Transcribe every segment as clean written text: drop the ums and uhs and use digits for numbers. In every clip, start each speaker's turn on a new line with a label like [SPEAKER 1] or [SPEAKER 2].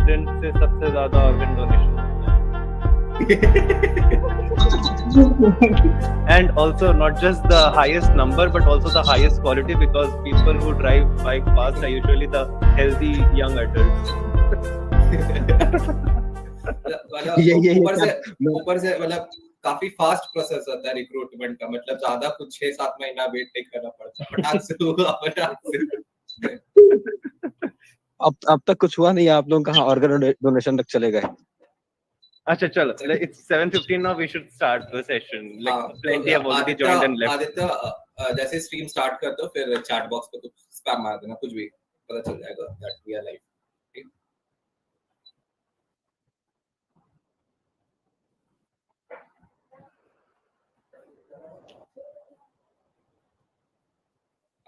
[SPEAKER 1] President से सबसे ज्यादा ऑर्गन डोनेशन होता है. And also not just the highest number but also the highest quality, because people who drive bike fast are usually the healthy young adults.
[SPEAKER 2] ऊपर से मतलब काफी फास्ट प्रोसेस होता है रिक्रूटमेंट का. मतलब ज्यादा कुछ 6-7 महीना वेट नहीं करना पड़ता. फटाक से होगा, फटाक से.
[SPEAKER 3] अब तक कुछ हुआ नहीं. आप लोग कहाँ ऑर्गन डोनेशन तक चले गए?
[SPEAKER 1] अच्छा चलो, it's 7:15 now. We should start the session. Like plenty have already joined and left.
[SPEAKER 2] Aditya जैसे स्ट्रीम स्टार्ट कर दो, फिर चैट बॉक्स पे कुछ स्पैम मार देना, कुछ भी पता चल जाएगा that we are live.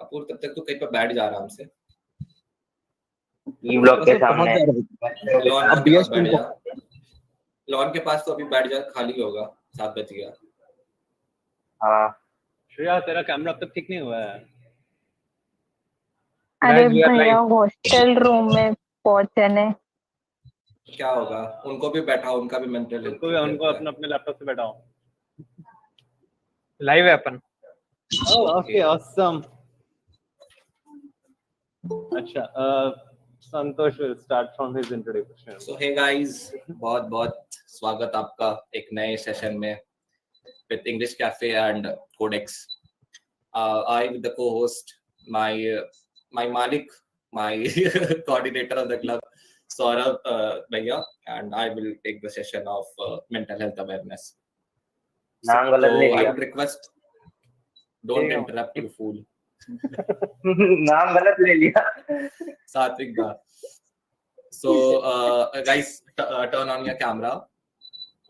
[SPEAKER 2] अपूर तब तक तो कहीं पर बैठ जा आराम से.
[SPEAKER 4] ई ब्लॉक के सामने
[SPEAKER 2] लॉन के पास तो अभी बैठ जा, खाली होगा. 7 बज गया.
[SPEAKER 4] हाँ
[SPEAKER 1] श्रेया, तेरा कैमरा अब तक ठीक नहीं हुआ है.
[SPEAKER 5] अरे भैया हॉस्टल रूम में पहुंचे ने.
[SPEAKER 2] क्या होगा, उनको भी बैठाओ, उनका भी मेंटल हेल्थ.
[SPEAKER 1] उनको अपने लैपटॉप से बैठाओ.
[SPEAKER 6] लाइव है अपन.
[SPEAKER 1] Okay awesome. अच्छा, संतोष will start from his introduction.
[SPEAKER 2] So hey guys, बहुत बहुत स्वागत आपका एक नए सेशन में with English Cafe and Codex. I with the co-host, my Malik, my coordinator of the club, Saurabh Bhaiya, and I will take the session of mental health awareness.
[SPEAKER 4] नाम गलत ले
[SPEAKER 2] I
[SPEAKER 4] लिया.
[SPEAKER 2] would request, don't interrupt, you fool.
[SPEAKER 4] नाम गलत ले लिया.
[SPEAKER 2] Satvik Da. So guys, turn on your camera.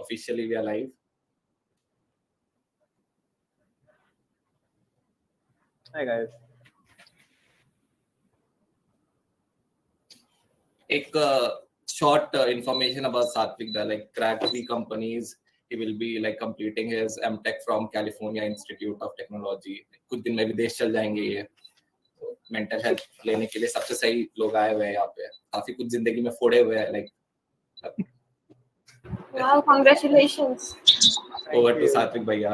[SPEAKER 2] Officially we are live.
[SPEAKER 1] Hi guys.
[SPEAKER 2] एक short information about Satvik Da. Like cracked 3 companies. He will be like completing his MTech from California Institute of Technology. कुछ दिन में विदेश चल जाएंगे ये. Mental health लेने के लिए सबसे सही लोग आए हुए हैं यहाँ पे. काफी कुछ जिंदगी में फोड़े हुए हैं. Like
[SPEAKER 5] Wow, congratulations.
[SPEAKER 2] over to Satvik Bhaiya.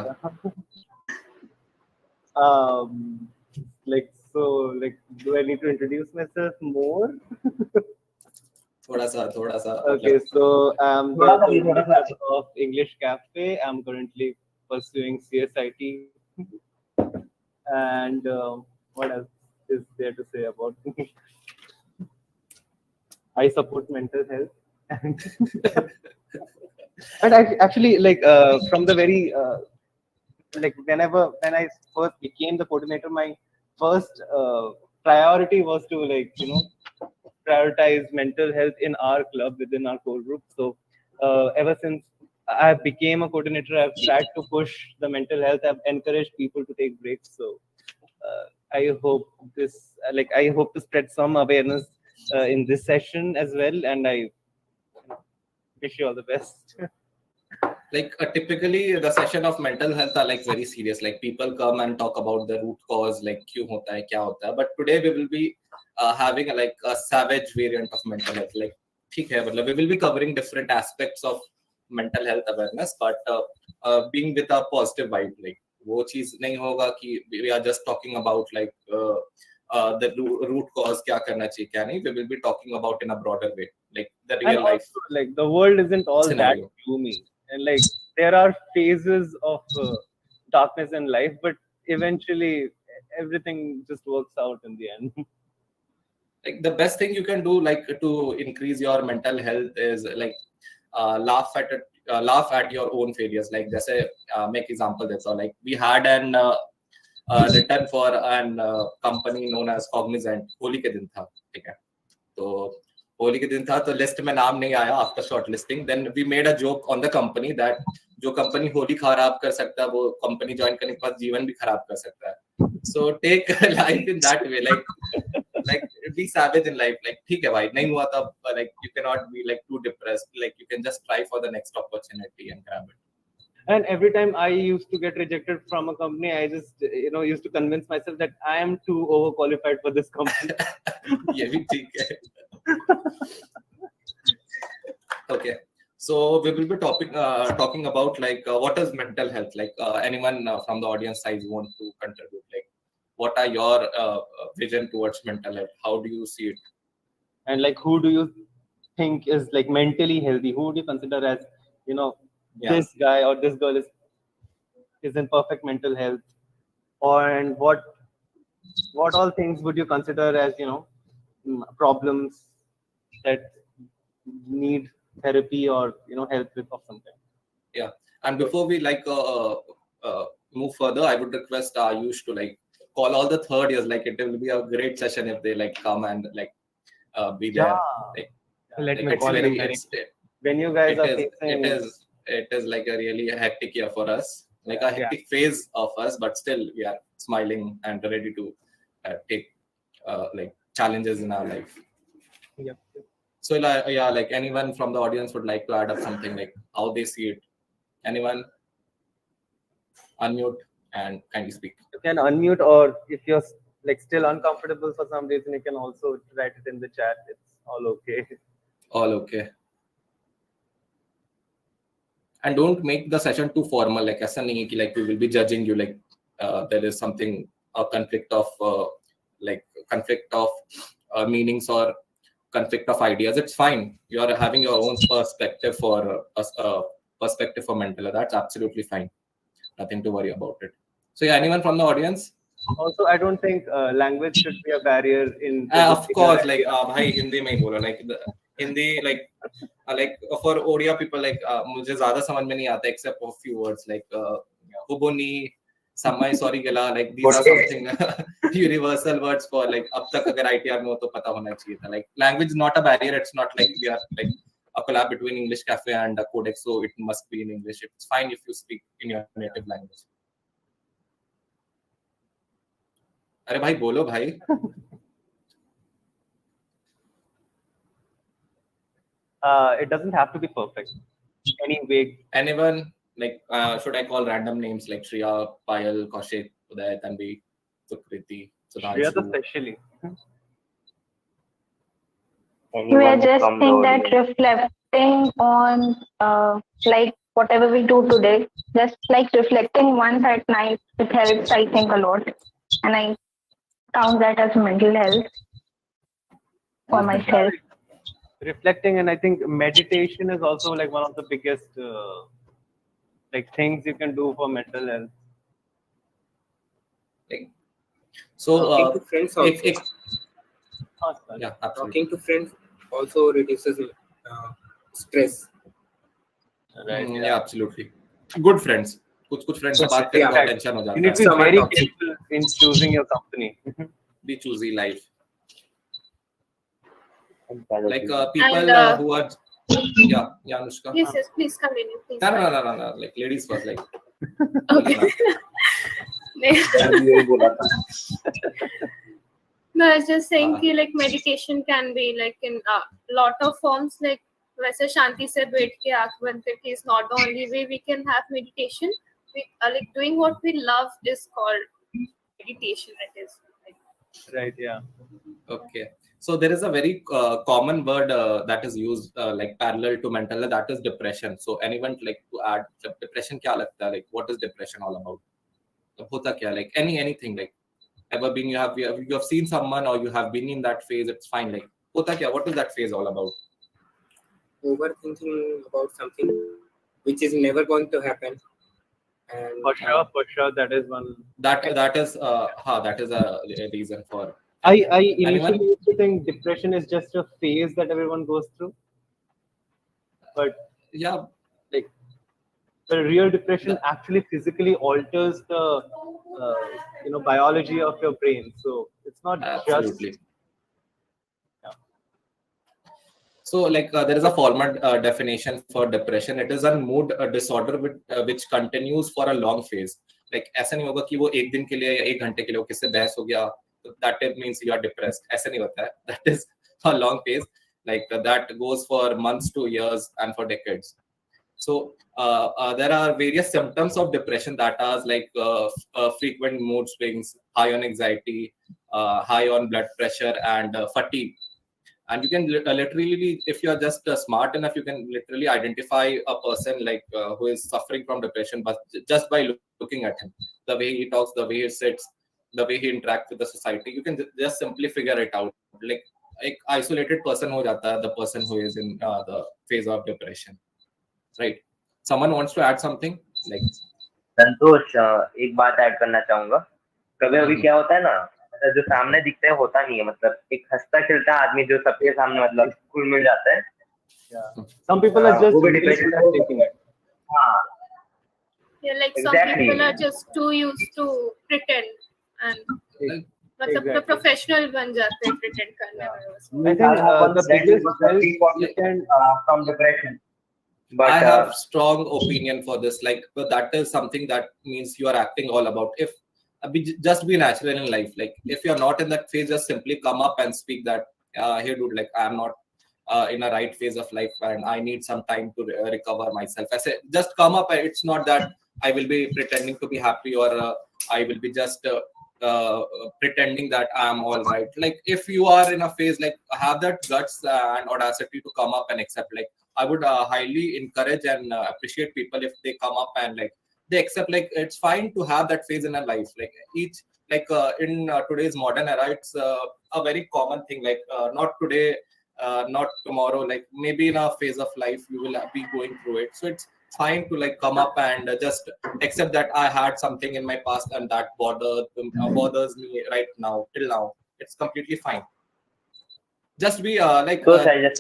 [SPEAKER 1] Like do I need to introduce myself more?
[SPEAKER 2] थोड़ा सा.
[SPEAKER 1] Okay, so I'm the director of English Cafe. I'm currently pursuing CSIT. And what else is there to say about me? I support mental health. And actually, like from the very like when I first became the coordinator, my first priority was to prioritize mental health in our club within our core group. So ever since I became a coordinator, I've tried to push the mental health. I've encouraged people to take breaks. So I hope to spread some awareness in this session as well. And I wish you all the best.
[SPEAKER 2] Like typically the session of mental health are like very serious. Like people come and talk about the root cause, like क्यों होता है, क्या होता है. But today we will be having a savage variant of mental health. Like ठीक है, मतलब we will be covering different aspects of mental health awareness, but being with a positive vibe. Like वो चीज नहीं होगा कि we are just talking about like the root cause, क्या करना चाहिए, क्या नहीं. We will be talking about in a broader way, like the real life.
[SPEAKER 1] Also, like the world isn't all
[SPEAKER 2] scenario.
[SPEAKER 1] that gloomy, and like there are phases of darkness in life, but eventually everything just works out in the end.
[SPEAKER 2] Like the best thing you can do, like to increase your mental health, is like laugh at your own failures. Like जैसे make example देता हूँ. Like we had an return for an company known as Cognizant. Holi के दिन था, ठीक है. तो होली के दिन था तो लिस्ट में नाम नहीं आया after shortlisting. Then we made a joke on the company that जो कंपनी होली खराब कर सकता है, वो कंपनी ज्वाइन करने के बाद जीवन भी खराब कर सकता है. So take life in that way. Like be savage in life. Like ठीक है भाई, नहीं हुआ तब, like you cannot be like too depressed. Like you can just try for the next opportunity and grab it.
[SPEAKER 1] And every time I used to get rejected from a company, I just used to convince myself that I am too overqualified for this company.
[SPEAKER 2] ये भी ठीक है. So we will be talking about like what is mental health. Like anyone from the audience side want to contribute? Like, what are your vision towards mental health? How do you see it?
[SPEAKER 1] And like, who do you think is like mentally healthy? Who do you consider as,
[SPEAKER 2] Yeah.
[SPEAKER 1] this guy or this girl is in perfect mental health? And what all things would you consider as, problems that need therapy or help with of some kind?
[SPEAKER 2] Yeah. And before we like move further, I would request Ayush to like call all the third years. Like it will be a great session if they like come and like be there. Like,
[SPEAKER 1] Let
[SPEAKER 2] like,
[SPEAKER 1] me
[SPEAKER 2] it's
[SPEAKER 1] call
[SPEAKER 2] very,
[SPEAKER 1] them
[SPEAKER 2] it's, it,
[SPEAKER 1] when you guys are
[SPEAKER 2] is,
[SPEAKER 1] facing.
[SPEAKER 2] it is like a really hectic year for us, like a hectic phase of us, but still we are smiling and ready to take like challenges in our life.
[SPEAKER 1] Yep.
[SPEAKER 2] So yeah, like anyone from the audience would like to add up something like how they see it. Anyone? Unmute and kindly speak.
[SPEAKER 1] You can unmute, or if you're like still uncomfortable for some reason, you can also write it in the chat. It's all okay.
[SPEAKER 2] All okay. And don't make the session too formal. Like aisa nahi hai ki like we will be judging you. Like there is something a conflict of meanings or conflict of ideas. It's fine. You are having your own perspective for mental health. That's absolutely fine. Nothing to worry about it. So yeah, anyone from the audience?
[SPEAKER 1] Also, I don't think language should be a barrier in.
[SPEAKER 2] Of course, like bhai Hindi mein hi bola, like Hindi like for Odia people like मुझे ज़्यादा समझ में नहीं आता except for few words like huboni, samay, sorry gala, like these are something universal words for like अब तक अगर ITR में हो तो पता होना चाहिए था. Like language is not a barrier. It's not like we are like a collab between English Cafe and Codex, so it must be in English. It's fine if you speak in your native language. अरे भाई बोलो भाई.
[SPEAKER 1] It doesn't have to be perfect. Anyway,
[SPEAKER 2] anyone like should I call random names like Shreya, Payal, Kaushik, Uday, Tanvi, Sukriti,
[SPEAKER 1] Shreya
[SPEAKER 2] Sudhanshu?
[SPEAKER 1] especially.
[SPEAKER 5] We are just saying that reflecting on like whatever we do today, just like reflecting once at night, it helps, I think, a lot. And I count that as mental health for myself.
[SPEAKER 1] Reflecting, and I think meditation is also like one of the biggest like things you can do for mental health.
[SPEAKER 2] Like, so
[SPEAKER 6] talking to friends also.
[SPEAKER 2] Yeah, absolutely.
[SPEAKER 6] Talking to friends also reduces stress.
[SPEAKER 1] Right.
[SPEAKER 2] Yeah, absolutely. Good friends. कुछ friends से बात करके बहुत tension हो जाता है.
[SPEAKER 1] You need to be very careful in choosing your company.
[SPEAKER 2] Be choosy life. Like
[SPEAKER 4] And,
[SPEAKER 2] people who are yeah Anushka.
[SPEAKER 7] Yes, please continue. Please.
[SPEAKER 2] No. Like ladies first. Like
[SPEAKER 7] Okay. No, I was just saying कि like meditation can be like in a lot of forms. Like वैसे शांति से बैठ के आँख बंद करके is not the only way we can have meditation. We like doing what we love is called meditation. That is.
[SPEAKER 1] Right. Yeah.
[SPEAKER 2] Okay. So there is a very common word that is used like parallel to mental health, that is depression. So anyone like to add depression क्या लगता है? Like what is depression all about? होता क्या? Like anything like ever been you have seen someone or you have been in that phase, it's fine. Like होता क्या? What is that phase all about?
[SPEAKER 6] Overthinking about something which is never going to happen. And
[SPEAKER 1] For sure, that is one.
[SPEAKER 2] That is a reason for.
[SPEAKER 1] I initially used to think depression is just a phase that everyone goes through, but
[SPEAKER 2] yeah,
[SPEAKER 1] like the real depression actually physically alters the biology of your brain. So it's not
[SPEAKER 2] absolutely.
[SPEAKER 1] just.
[SPEAKER 2] So like there is a formal definition for depression. It is a mood disorder which continues for a long phase. Like ऐसा नहीं होगा कि वो एक दिन के लिए या एक घंटे के लिए किससे बहस हो गया, that means you are depressed. ऐसा नहीं होता है. That is a long phase. Like that goes for months to years and for decades. So there are various symptoms of depression that are like frequent mood swings, high on anxiety, high on blood pressure, and fatigue. And you can literally, if you are just smart enough, you can literally identify a person like who is suffering from depression, but just by looking at him, the way he talks, the way he sits, the way he interacts with the society, you can just simply figure it out. Like isolated person ho jata hai, the person who is in the phase of depression, right? Someone wants to add something, like
[SPEAKER 4] संतोष, एक बात add करना चाहूंगा. कभी कभी क्या होता है ना, मतलब जो सामने दिखता है होता नहीं है. मतलब एक हंसता खेलता आदमी जो सबके सामने मतलब घुल मिल जाता है.
[SPEAKER 1] Some people are just
[SPEAKER 4] वो भी
[SPEAKER 1] really
[SPEAKER 4] depression
[SPEAKER 1] good at taking it.
[SPEAKER 4] हाँ,
[SPEAKER 7] Yeah, like some
[SPEAKER 4] Exactly.
[SPEAKER 7] people are just too used to pretend and मतलब
[SPEAKER 1] Exactly.
[SPEAKER 7] professional बन जाते हैं pretend करने में.
[SPEAKER 1] I think the biggest help you can
[SPEAKER 4] from depression. But
[SPEAKER 2] I have strong opinion for this. Like that is something that means you are acting all about. If just be natural in life. Like if you're not in that phase, just simply come up and speak that, hey dude, like I'm not in a right phase of life and I need some time to recover myself. I say just come up. It's not that I will be pretending to be happy or I will be just pretending that I'm all right. Like if you are in a phase, like have that guts and audacity to come up and accept. Like I would highly encourage and appreciate people if they come up and like they accept. Like it's fine to have that phase in a life. Like each like in today's modern era, it's a very common thing. Like not today, not tomorrow. Like maybe in a phase of life you will be going through it. So it's fine to like come up and just accept that I had something in my past and that bothers me right now till now. It's completely fine. Just be like
[SPEAKER 4] so I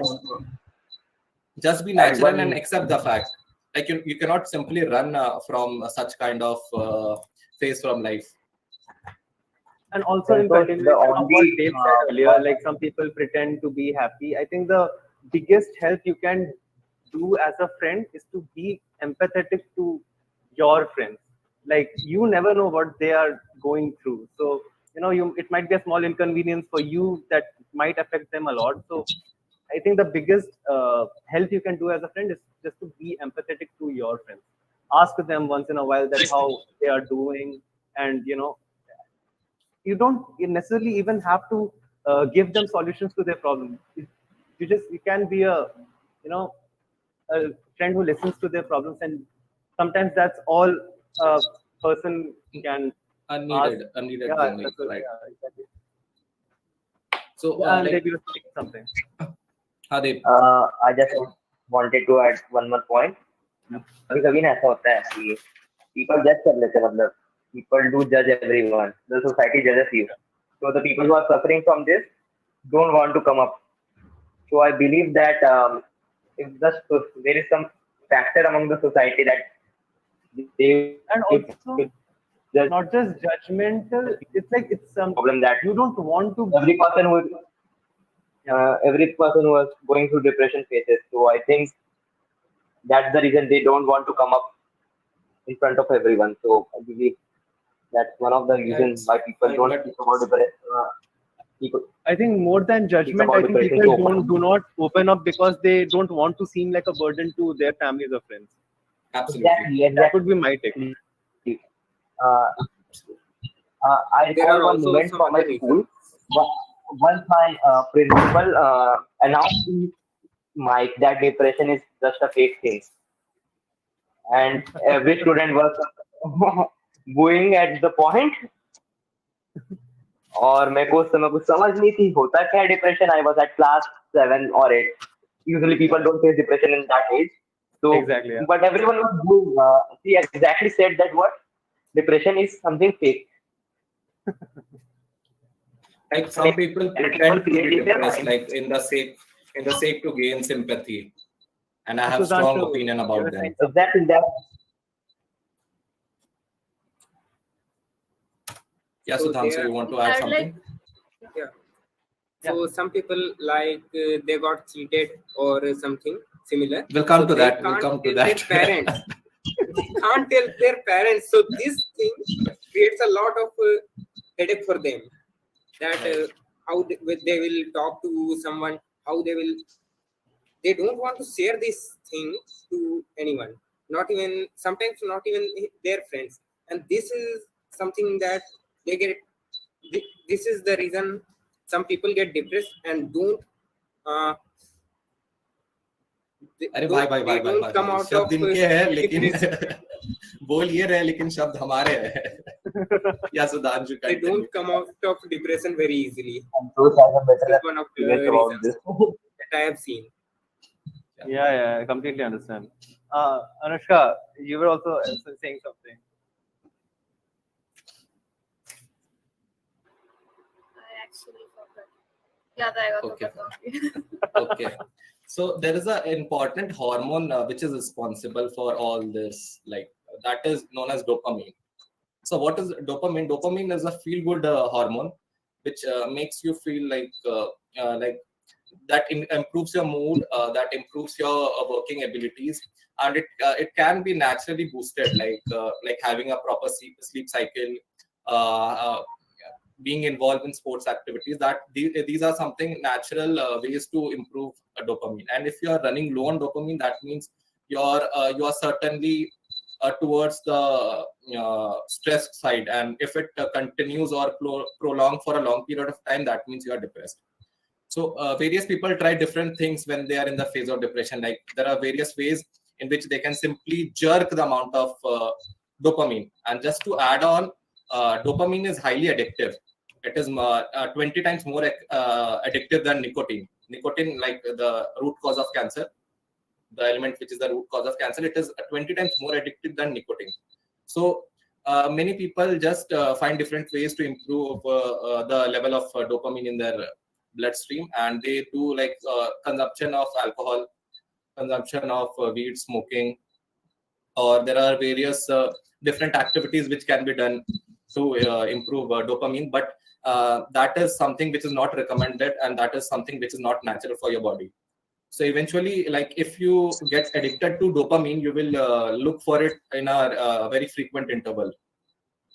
[SPEAKER 2] just be natural and accept the fact. Like you cannot simply run from such kind of phase from life.
[SPEAKER 1] And also in
[SPEAKER 4] So
[SPEAKER 1] continuation
[SPEAKER 4] the
[SPEAKER 1] of what
[SPEAKER 4] only,
[SPEAKER 1] Dave said earlier, like some people pretend to be happy. I think the biggest help you can do as a friend is to be empathetic to your friends. Like you never know what they are going through. So it might be a small inconvenience for you that might affect them a lot. So I think the biggest help you can do as a friend is just to be empathetic to your friends. Ask them once in a while that how they are doing, and you don't necessarily even have to give them solutions to their problems. You can be a friend who listens to their problems, and sometimes that's all a person can
[SPEAKER 2] Unneeded
[SPEAKER 1] ask.
[SPEAKER 2] thing,
[SPEAKER 1] That's what-
[SPEAKER 2] right?
[SPEAKER 1] yeah, exactly.
[SPEAKER 2] So
[SPEAKER 1] Yeah, and
[SPEAKER 2] like,
[SPEAKER 1] they will speak something.
[SPEAKER 2] Dev,
[SPEAKER 4] I just wanted to add one more point. कभी कभी ना ऐसा होता है कि people judge कर लेते हैं. मतलब people do judge everyone. The society judges you. So the people who are suffering from this don't want to come up. So I believe that if there is some factor among the society that they
[SPEAKER 1] And also
[SPEAKER 4] judge
[SPEAKER 1] not just judgmental. It's like it's some
[SPEAKER 4] problem that
[SPEAKER 1] you don't want to.
[SPEAKER 4] every person who is going through depression faces. So I think that's the reason they don't want to come up in front of everyone. So I believe that's one of the reasons
[SPEAKER 2] it's
[SPEAKER 4] why people
[SPEAKER 2] fine,
[SPEAKER 4] don't
[SPEAKER 2] but-
[SPEAKER 4] speak about depression.
[SPEAKER 1] I think more than judgment,
[SPEAKER 4] about
[SPEAKER 1] I think
[SPEAKER 4] depression
[SPEAKER 1] people
[SPEAKER 4] so much.
[SPEAKER 1] do not open up because they don't want to seem like a burden to their families or friends.
[SPEAKER 2] absolutely.
[SPEAKER 1] That would be my take.
[SPEAKER 4] I
[SPEAKER 6] There are
[SPEAKER 4] recall one
[SPEAKER 6] also
[SPEAKER 4] moment
[SPEAKER 6] some
[SPEAKER 4] from my
[SPEAKER 6] other
[SPEAKER 4] school. Once my principal announced to Mike that depression is just a fake thing, and every student was booing at the point. और मेरे को उस समय कुछ समझ नहीं थी होता क्या है depression. I was at class 7 or 8. Usually people don't face depression in that age. So,
[SPEAKER 1] Exactly, yeah.
[SPEAKER 4] but everyone was booing. He exactly said that what depression is something fake.
[SPEAKER 2] Like some people pretend to be
[SPEAKER 4] creative
[SPEAKER 2] depressed,
[SPEAKER 4] mind.
[SPEAKER 2] like in the sake to gain sympathy, and I have
[SPEAKER 1] Sudhanshu,
[SPEAKER 2] strong opinion
[SPEAKER 1] you
[SPEAKER 2] about
[SPEAKER 1] were
[SPEAKER 2] them.
[SPEAKER 1] saying something.
[SPEAKER 4] Exactly that.
[SPEAKER 2] Yeah,
[SPEAKER 6] So
[SPEAKER 2] Sudhanshu,
[SPEAKER 6] there-
[SPEAKER 2] you want to add
[SPEAKER 7] I'd
[SPEAKER 2] something?
[SPEAKER 6] Yeah. So some people like they got cheated or something similar.
[SPEAKER 2] We'll come
[SPEAKER 6] So
[SPEAKER 2] to
[SPEAKER 6] they
[SPEAKER 2] that. We'll
[SPEAKER 6] can't
[SPEAKER 2] come to
[SPEAKER 6] tell
[SPEAKER 2] that.
[SPEAKER 6] Their parents. They can't tell their parents. So this thing creates a lot of headache for them. That how they will talk to someone, how they don't want to share this thing to anyone. Sometimes not even their friends. And this is something that they get. This is the reason some people get depressed and don't
[SPEAKER 2] अरे भाई भाई भाई भाई
[SPEAKER 6] come
[SPEAKER 2] भाई
[SPEAKER 6] out
[SPEAKER 2] शब्द
[SPEAKER 6] of
[SPEAKER 2] इनके हैं लेकिन
[SPEAKER 6] depression.
[SPEAKER 2] बोल ये रहे लेकिन शब्द हमारे हैं या Sudhanshu
[SPEAKER 6] They
[SPEAKER 2] continue.
[SPEAKER 6] don't come out of depression very easily.
[SPEAKER 4] And those are the
[SPEAKER 6] This
[SPEAKER 4] better
[SPEAKER 6] is one of the
[SPEAKER 4] experience about
[SPEAKER 6] reasons
[SPEAKER 4] this.
[SPEAKER 6] that I have seen.
[SPEAKER 1] Yeah, I completely understand. Anushka, you were also saying something.
[SPEAKER 7] I actually forgot. याद आएगा तो
[SPEAKER 2] Okay.
[SPEAKER 7] बताऊंगी.
[SPEAKER 2] Okay. So there is an important hormone which is responsible for all this, like that is known as dopamine. So what is dopamine? Dopamine is a feel-good hormone which makes you feel like that improves your mood, that improves your working abilities, and it can be naturally boosted, like having a proper sleep cycle, being involved in sports activities. That these are something natural ways to improve dopamine. And if you are running low on dopamine, that means you are certainly towards the stress side, and if it continues or prolonged for a long period of time, that means you are depressed. So various people try different things when they are in the phase of depression. Like there are various ways in which they can simply jerk the amount of dopamine. And just to add on, dopamine is highly addictive. It is 20 times more addictive than nicotine. Nicotine, like the root cause of cancer, the element which is the root cause of cancer, it is 20 times more addictive than nicotine. So many people just find different ways to improve the level of dopamine in their bloodstream, and they do like consumption of alcohol, consumption of weed, smoking, or there are various different activities which can be done to improve dopamine, but that is something which is not recommended, and that is something which is not natural for your body. So eventually, like if you get addicted to dopamine, you will look for it in a very frequent interval.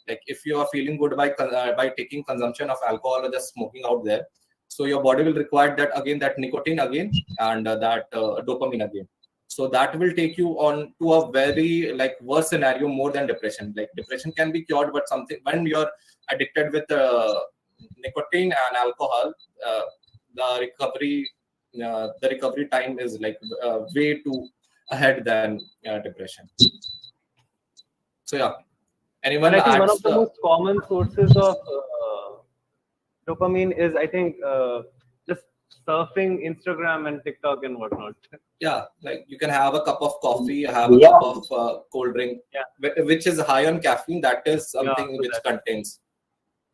[SPEAKER 2] Like if you are feeling good by taking consumption of alcohol or just smoking out there, so your body will require that again, that nicotine again, and that dopamine again. So that will take you on to a very like worse scenario, more than depression. Like depression can be cured, but something when you're addicted with nicotine and alcohol, the recovery time is like way too ahead than depression. So yeah, anyone
[SPEAKER 1] And I think one
[SPEAKER 2] adds,
[SPEAKER 1] of the most common sources of dopamine is, I think, just surfing Instagram and TikTok and whatnot.
[SPEAKER 2] yeah, like you can have a cup of coffee, have a
[SPEAKER 4] Yeah.
[SPEAKER 2] cup of cold drink,
[SPEAKER 1] Yeah.
[SPEAKER 2] which is high on caffeine. That is something
[SPEAKER 1] so
[SPEAKER 2] which
[SPEAKER 1] that-
[SPEAKER 2] contains,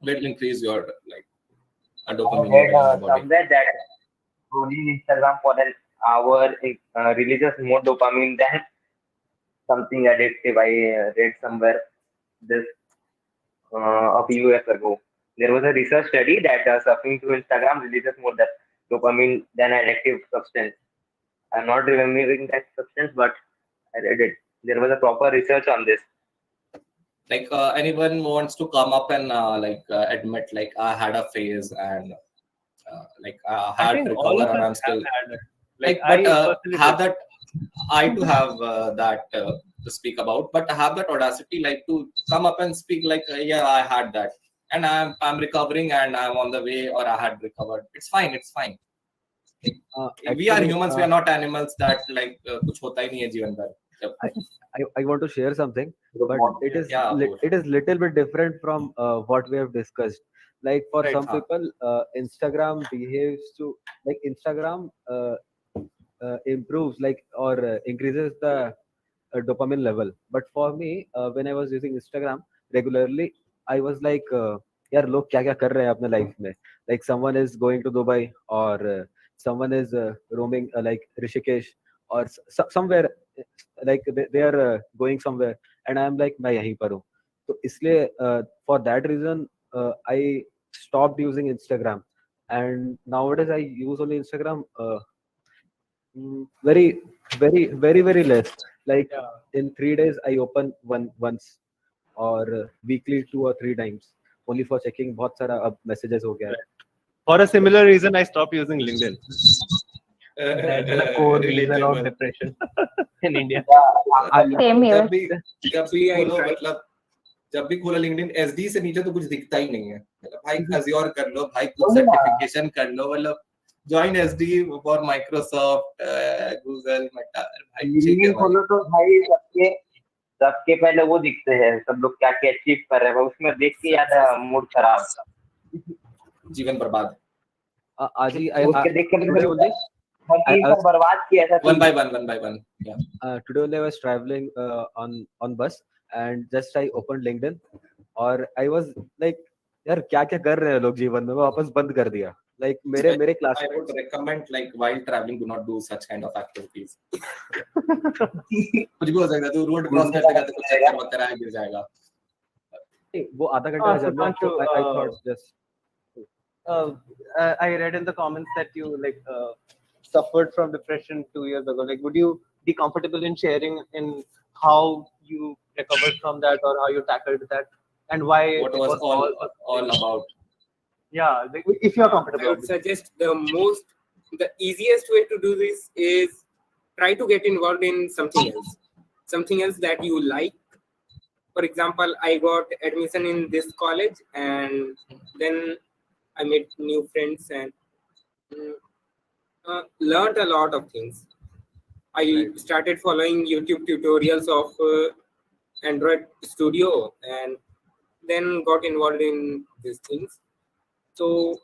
[SPEAKER 2] will increase your like
[SPEAKER 4] I
[SPEAKER 2] dopamine
[SPEAKER 4] read
[SPEAKER 2] level in the body.
[SPEAKER 4] somewhere that scrolling Instagram for an hour releases more dopamine than something addictive. I read somewhere this a few years ago. There was a research study that surfing through Instagram releases more dopamine than addictive substance. I'm not remembering that substance, but I read it. There was a proper research on this.
[SPEAKER 2] Like anyone wants to come up and admit like I had a phase and like I
[SPEAKER 1] I
[SPEAKER 2] had
[SPEAKER 1] think all
[SPEAKER 2] recovered
[SPEAKER 1] of
[SPEAKER 2] and I'm
[SPEAKER 1] us
[SPEAKER 2] still
[SPEAKER 1] have had it.
[SPEAKER 2] like,
[SPEAKER 1] I
[SPEAKER 2] but
[SPEAKER 1] personally
[SPEAKER 2] have
[SPEAKER 1] did.
[SPEAKER 2] that I too have that to speak about, but I have that audacity like to come up and speak like yeah, I had that and I'm recovering and I'm on the way, or I had recovered. It's fine, it's fine. We are
[SPEAKER 3] Actually,
[SPEAKER 2] humans, we are not animals that like kuch hota hi nahi hai jeevan bhar.
[SPEAKER 3] I want to share something, but it is
[SPEAKER 2] Yeah, of course.
[SPEAKER 3] it is little bit different from what we have discussed. Like for
[SPEAKER 1] Right,
[SPEAKER 3] some
[SPEAKER 2] huh.
[SPEAKER 3] people, Instagram behaves to like Instagram improves like or increases the dopamine level. But for me, when I was using Instagram regularly, I was like, यार लोग क्या क्या कर रहे हैं अपने life में? Like someone is going to Dubai, or someone is roaming like Rishikesh, or somewhere like they are going somewhere, and I'm like मैं यहीं पर हूँ. तो इसलिए for that reason I stopped using Instagram, and nowadays I use only Instagram very less. Like in 3 days I open once, or weekly 2 or 3 times, only for checking बहुत सारा अब messages हो गया है.
[SPEAKER 1] For a similar reason, I stopped using LinkedIn. That's the core reason of
[SPEAKER 2] Relatable.
[SPEAKER 1] depression in India.
[SPEAKER 5] Same here.
[SPEAKER 2] जब भी
[SPEAKER 6] I
[SPEAKER 2] खोलो
[SPEAKER 6] tried.
[SPEAKER 2] मतलब जब भी खोलो LinkedIn, SD से नीचे तो कुछ दिखता ही नहीं है. मतलब भाई Azure कर लो, भाई कुछ सर्टिफिकेशन कर लो, मतलब join SD for Microsoft, Google, Meta. भाई ठीक है
[SPEAKER 4] LinkedIn
[SPEAKER 2] भाई.
[SPEAKER 4] खोलो तो भाई सबके पहले वो दिखते हैं, सब लोग क्या क्या अचीव कर रहे हैं, उसमें देख के यार मूड खराब।
[SPEAKER 2] जीवन बर्बाद.
[SPEAKER 3] आज ही
[SPEAKER 4] उसके देख के
[SPEAKER 3] today only
[SPEAKER 4] हम
[SPEAKER 3] I was
[SPEAKER 4] बर्बाद किया ऐसा
[SPEAKER 2] One by one. Yeah.
[SPEAKER 3] today only I was traveling on bus and just I opened LinkedIn और I was like यार क्या क्या कर रहे हैं लोग जीवन में, मैं वापस बंद कर दिया. Like मेरे
[SPEAKER 2] I
[SPEAKER 3] classmates
[SPEAKER 2] would recommend, like, while traveling, do not do such kind of activities. कुछ भी हो सकता है, तू रोड क्रॉस करते करते कुछ चक्कर वक्कर आया गिर जाएगा.
[SPEAKER 3] वो आधा घंटे का जर्नी
[SPEAKER 1] Sudhanshu,
[SPEAKER 3] तो I thought just
[SPEAKER 1] I read in the comments that you suffered from depression 2 years ago. Like, would you be comfortable in sharing in how you recovered from that or how you tackled that and why
[SPEAKER 2] What
[SPEAKER 1] it
[SPEAKER 2] was all about?
[SPEAKER 1] Yeah, if you are
[SPEAKER 6] I
[SPEAKER 1] comfortable.
[SPEAKER 6] would suggest the easiest way to do this is try to get involved in something else that you like. For example, I got admission in this college, and then I made new friends and learned a lot of things. I started following YouTube tutorials of Android Studio, and then got involved in these things.
[SPEAKER 1] So,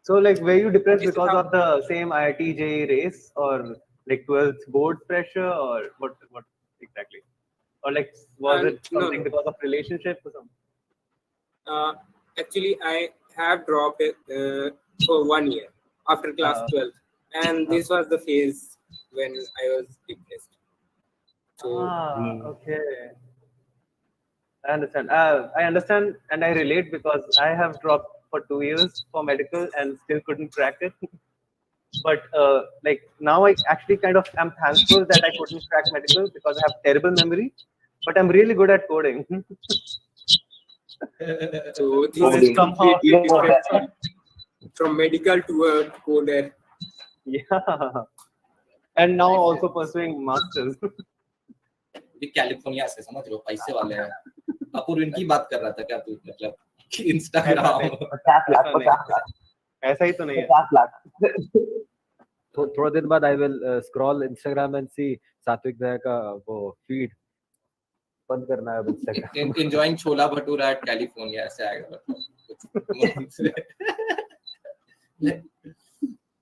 [SPEAKER 1] like, were you depressed
[SPEAKER 6] It's
[SPEAKER 1] because
[SPEAKER 6] about-
[SPEAKER 1] of the same IIT JEE race or like 12th board pressure or what exactly? Or like, was it
[SPEAKER 6] No,
[SPEAKER 1] something
[SPEAKER 6] no.
[SPEAKER 1] because of relationship or something?
[SPEAKER 6] Actually, I have dropped it for 1 year after class 12, and this was the phase when I was depressed. So
[SPEAKER 1] Okay. I understand and I relate because I have dropped for 2 years for medical and still couldn't crack it. But like now I actually kind of am thankful that I couldn't crack medical because I have terrible memory, but I'm really good at coding.
[SPEAKER 6] So this
[SPEAKER 4] Coding.
[SPEAKER 6] is completely
[SPEAKER 4] Yeah.
[SPEAKER 6] different from medical to a coder.
[SPEAKER 1] Yeah. And now also pursuing masters.
[SPEAKER 2] ये California से समझ लो पैसे वाले हैं. अपूर्व इनकी बात कर रहा था क्या तू, मतलब इंस्टाग्राम
[SPEAKER 4] 50 लाख
[SPEAKER 1] ऐसा ही तो नहीं है.
[SPEAKER 4] 50 लाख
[SPEAKER 3] थोड़ा दिन बाद I will scroll Instagram and see सात्विक दया का वो feed बंद करना है अब Instagram.
[SPEAKER 2] enjoying chhola bhatura at California ऐसे आएगा.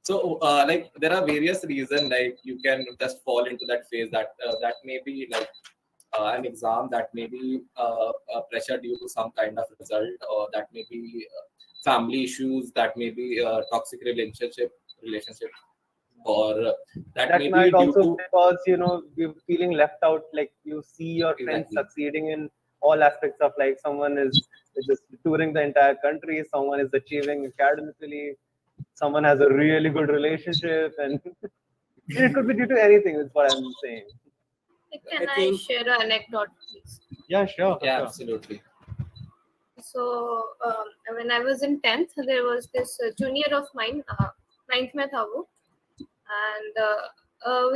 [SPEAKER 2] So like there are various reasons, like you can just fall into that phase that may be like an exam, that may be pressure due to some kind of result, or that may be family issues, that may be toxic relationship, or that may
[SPEAKER 1] might
[SPEAKER 2] be due
[SPEAKER 1] also
[SPEAKER 2] to
[SPEAKER 1] because you're feeling left out, like you see your friends
[SPEAKER 2] Exactly.
[SPEAKER 1] succeeding in all aspects of life. Someone is just touring the entire country, someone is achieving academically, someone has a really good relationship, and it could be due to anything, is what I'm saying.
[SPEAKER 7] Like, can
[SPEAKER 6] I
[SPEAKER 7] I
[SPEAKER 6] think-
[SPEAKER 7] share an anecdote, please?
[SPEAKER 1] Yeah, sure.
[SPEAKER 2] yeah,
[SPEAKER 1] sure.
[SPEAKER 2] absolutely.
[SPEAKER 7] So when I was in 10th, there was this junior of mine, 9th में था वो, and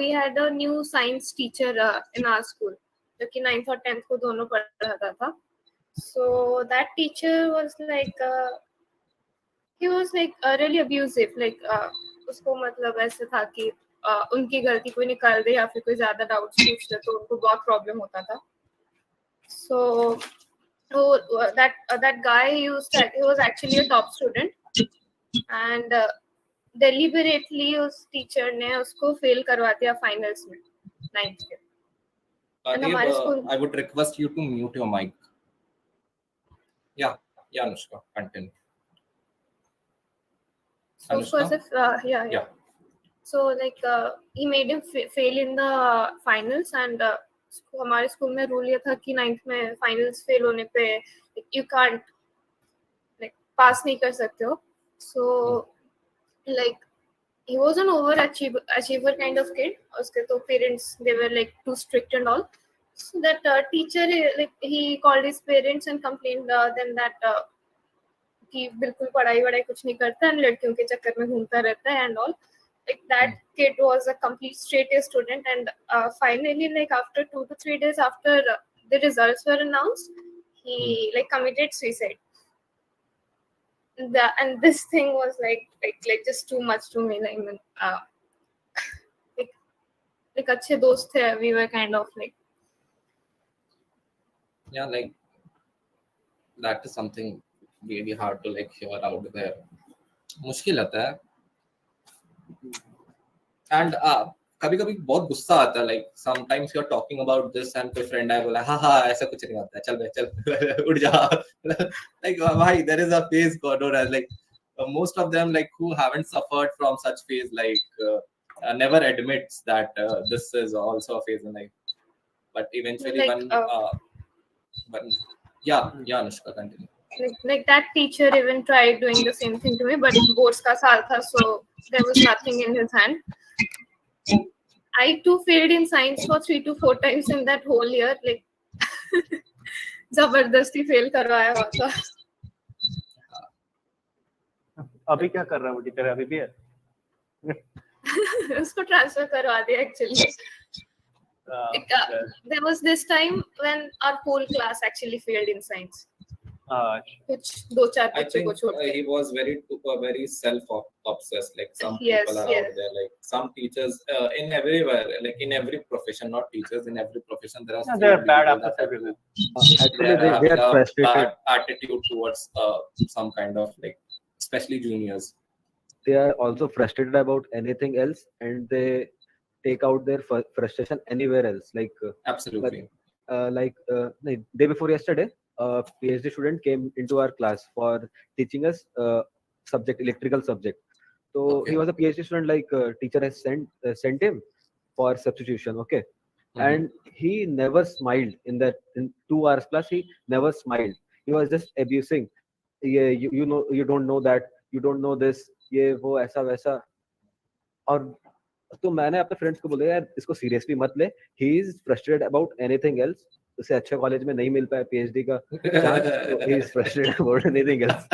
[SPEAKER 7] we had a new science teacher in our school, जो कि 9th और 10th को दोनों पढ़ाता था. So that teacher was like, he was like really abusive, like उसको मतलब ऐसे था कि उनकी गलती कोई निकाल दे या फिर कोई ज्यादा डाउट्स पूछ ले तो उनको बहुत प्रॉब्लम होता था. So that guy he was actually a top student, and deliberately उस टीचर ने उसको फेल करवा दिया फाइनल्स में 9th के. And हमारे school-
[SPEAKER 2] I would request you to mute your mic. Yeah, Anushka, continue.
[SPEAKER 7] So
[SPEAKER 2] Anushka?
[SPEAKER 7] first,
[SPEAKER 2] Yeah.
[SPEAKER 7] So like he made him fail in the finals, and हमारे school में rule ये था कि 9th में finals fail होने पे you can't like पास नहीं कर सकते हो. So like he was an overachiever kind of kid. उसके तो parents, they were like too strict and all. So that teacher like he called his parents and complained them that कि बिल्कुल पढ़ाई वढ़ाई कुछ नहीं करता and लड़कियों के चक्कर में घूमता रहता है and all. Like that kid was a complete straight A student, and finally, like after 2 to 3 days after the results were announced, he like committed suicide. and this thing was like just too much to me. Like, like अच्छे दोस्त थे, we were kind of like,
[SPEAKER 2] Yeah, like that is something really hard to like hear out there. मुश्किल आता है. And कभी कभी बहुत गुस्सा आता है. Like sometimes you're talking about this and कोई friend आए बोला हाँ ऐसा कुछ नहीं होता है, चल बे चल उठ जा. Like भाई, there is a phase known as like most of them like who haven't suffered from such phase like never admits that this is also a phase in life. But eventually
[SPEAKER 7] Like,
[SPEAKER 2] when yeah Anushka, continue.
[SPEAKER 7] like that teacher even tried doing the same thing to me, but boards ka saal tha, so there was nothing in his hand. I too failed in science for 3 to 4 times in that whole year. Like, जबरदस्ती fail करवाया हुआ था.
[SPEAKER 1] अभी क्या कर रहा है वो टीचर? अभी भी है?
[SPEAKER 7] उसको ट्रांसफर करवा दिया actually. Like, there was this time when our whole class actually failed in science. कुछ 2-4
[SPEAKER 2] I
[SPEAKER 7] बच्चों को
[SPEAKER 2] think
[SPEAKER 7] छोड़ के.
[SPEAKER 2] he was very self-obsessed. Like some
[SPEAKER 7] Yes,
[SPEAKER 2] people are
[SPEAKER 7] yes.
[SPEAKER 2] out there. Like some teachers in everywhere, like in every profession, not teachers, in every profession there are.
[SPEAKER 1] Yeah, there are
[SPEAKER 2] few
[SPEAKER 1] bad
[SPEAKER 2] people
[SPEAKER 1] apples
[SPEAKER 2] that
[SPEAKER 1] everywhere.
[SPEAKER 3] Actually, they
[SPEAKER 2] having
[SPEAKER 3] are
[SPEAKER 2] a
[SPEAKER 3] frustrated.
[SPEAKER 2] bad attitude towards some kind of like, especially juniors.
[SPEAKER 3] They are also frustrated about anything else, and they take out their frustration anywhere else. Like
[SPEAKER 2] Absolutely.
[SPEAKER 3] the day before yesterday, a PhD student came into our class for teaching us electrical subject. So
[SPEAKER 2] Okay.
[SPEAKER 3] he was a PhD student. Like teacher has sent him for substitution. Okay, and he never smiled in 2 hours class. He never smiled. He was just abusing. Yeah, you know, you don't know that, you don't know this, ये वो ऐसा वैसा. और तो मैंने अपने friends को बोला यार इसको सीरियसली मत ले. He is frustrated about anything else. उसे अच्छे कॉलेज में नहीं मिल पाया पीएचडी का चांस, तो he is frustrated about anything else.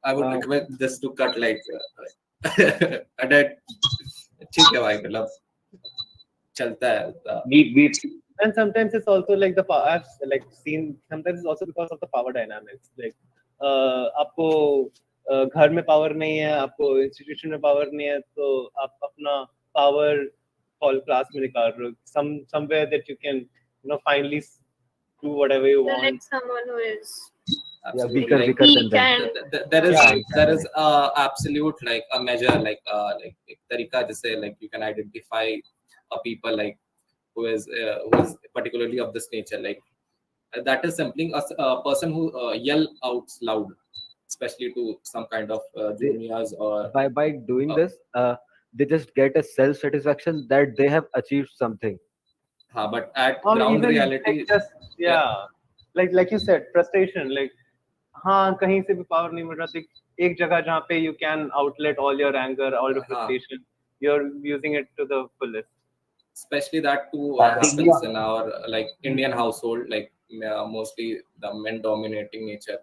[SPEAKER 2] I would recommend this to cut like and then ठीक है भाई, मतलब चलता है.
[SPEAKER 4] Beep.
[SPEAKER 1] And sometimes it's also like I've like seen, sometimes it's also because of the power dynamics. Like आपको घर में power नहीं है, आपको इंस्टीट्यूशन में पावर नहीं है, तो आप अपना पावर हॉल क्लास में निकाल रहे हो. Somewhere that you can finally do whatever you want.
[SPEAKER 7] Select someone who is
[SPEAKER 3] weaker
[SPEAKER 2] Like,
[SPEAKER 3] than them.
[SPEAKER 7] can.
[SPEAKER 2] there is absolute like a measure like एक तरीका जिससे like you can identify a people like who is particularly of this nature. Like that is simply a person who yell out loud, especially to some kind of juniors or
[SPEAKER 3] By doing this, they just get a self satisfaction that they have achieved something.
[SPEAKER 2] but at
[SPEAKER 1] Or
[SPEAKER 2] ground
[SPEAKER 1] even
[SPEAKER 2] reality,
[SPEAKER 1] like just like you said, frustration. Like हाँ, कहीं से भी power नहीं मिल रहा, तो एक जगह जहाँ पे you can outlet all your anger, all your frustration, you're using it to the fullest.
[SPEAKER 2] especially that too happens in our like Indian household, like mostly the men dominating nature.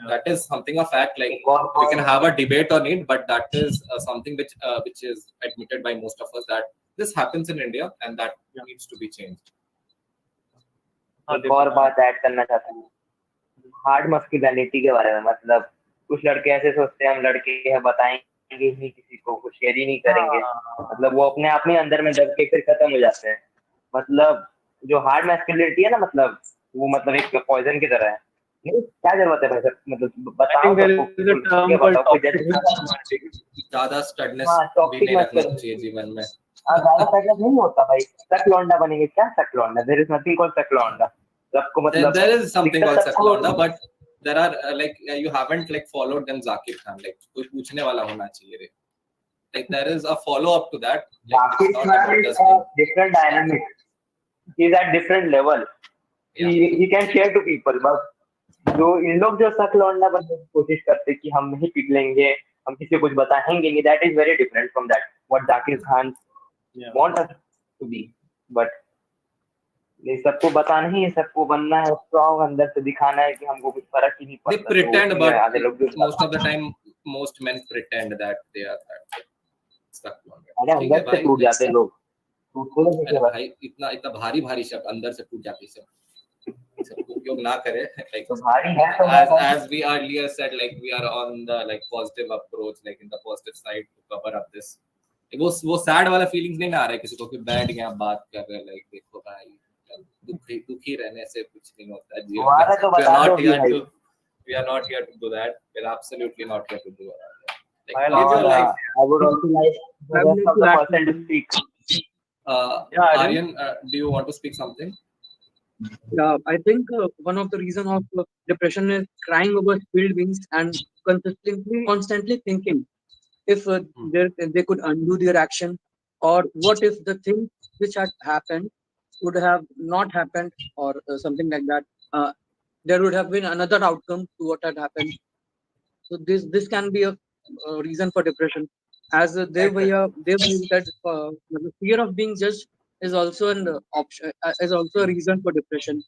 [SPEAKER 2] That is something a fact. Like we can have a debate on it, but that is something which is admitted by most of us that this happens in India and that needs to be changed.
[SPEAKER 4] एक और बात add करना चाहता हूँ, hard masculinity के बारे में. मतलब कुछ लड़के ऐसे सोचते हैं हम लड़के हैं, बताएंगे ही नहीं किसी को, कुछ शेयर ही नहीं करेंगे. मतलब वो अपने आप में अंदर में दब के फिर खत्म हो जाते हैं. मतलब जो हार्ड मस्कुलिनिटी है ना, मतलब वो मतलब एक पॉइजन की तरह है. नहीं, क्या जरूरत है भाई सर, मतलब बताओ
[SPEAKER 2] ज्यादा स्टडनेस भी नहीं रखना चाहिए जीवन में.
[SPEAKER 4] ज्यादा स्टडनेस नहीं होता भाई. सक लौंडा बनेंगे क्या? सक लौंडा, देयर इज नथिंग कॉल्ड सक लौंडा. सबको मतलब
[SPEAKER 2] there is something called सक लौंडा, but there are like you haven't like followed them Zakir Khan. Like कोई पूछने वाला होना चाहिए रे. Like there is a follow up to that. Like,
[SPEAKER 4] Zakir Khan is a different dynamic. He is at different level. He can share to people, but जो इन लोग जो सक लौंडा बनने की कोशिश करते कि हम नहीं पिघलेंगे, हम किसी को कुछ बताएंगे नहीं, that is very different from that what Zakir Khan want us to be. But ये सबको बताना ही है, सबको बनना है, स्ट्रॉन्ग अंदर से दिखाना है कि हमको कुछ फर्क ही नहीं पड़ता.
[SPEAKER 2] They pretend, but most of the time most men pretend that they are that stuck on.
[SPEAKER 4] अरे अंदर से टूट जाते लोग.
[SPEAKER 2] भाई इतना भारी शब्द अंदर से टूट जाते सब. इसका उपयोग ना करें. Like
[SPEAKER 4] तो भारी है तो
[SPEAKER 2] as we earlier said, like we are on the like positive approach, like in the positive side to cover up this. Like, वो sad वाला feelings नहीं ना आ रहा है किसी को कि बैठ गया बात कर रहे हैं, like देखो भाई दुखी रहने से कुछ नहीं होता है जीवन
[SPEAKER 4] तुम्हारा तो
[SPEAKER 2] में. We are
[SPEAKER 4] बता
[SPEAKER 2] not
[SPEAKER 4] दो
[SPEAKER 2] here
[SPEAKER 4] भाई.
[SPEAKER 2] to we are not here to do that. We are absolutely not here to do that.
[SPEAKER 1] I'll
[SPEAKER 2] Like,
[SPEAKER 1] give you like
[SPEAKER 4] I would also like the rest of the person to speak.
[SPEAKER 1] Yeah,
[SPEAKER 2] Aryan, do you want to speak something?
[SPEAKER 8] Yeah, I think one of the reason of depression is crying over spilled wings and constantly thinking if they could undo their action, or what if the thing which had happened would have not happened, or something like that. There would have been another outcome to what had happened. So this can be a reason for depression. As Dev said, the fear of being judged is also an option, is also a reason for depression.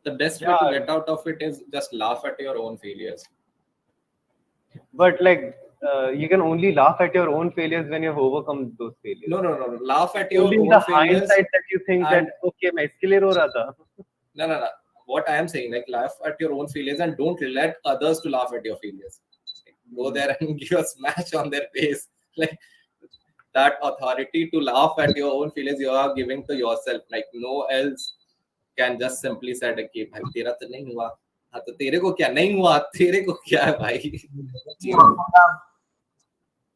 [SPEAKER 2] The best way to get out of it is just laugh at your own failures.
[SPEAKER 1] but like you can only laugh at your own failures when you've overcome those failures.
[SPEAKER 2] No. Laugh at your
[SPEAKER 1] Only in
[SPEAKER 2] own
[SPEAKER 1] the
[SPEAKER 2] failures.
[SPEAKER 1] hindsight that you think
[SPEAKER 2] and-
[SPEAKER 1] that okay, मैं इसके लिए रो रहा था.
[SPEAKER 2] No. What I am saying, like laugh at your own failures and don't let others to laugh at your failures. Like, go there and give a smash on their face. Like that authority to laugh at your own failures you are giving to yourself. Like no else can just simply say कि भाई तेरा तो नहीं हुआ. हाँ तो तेरे को क्या नहीं हुआ? तेरे को क्या है भाई?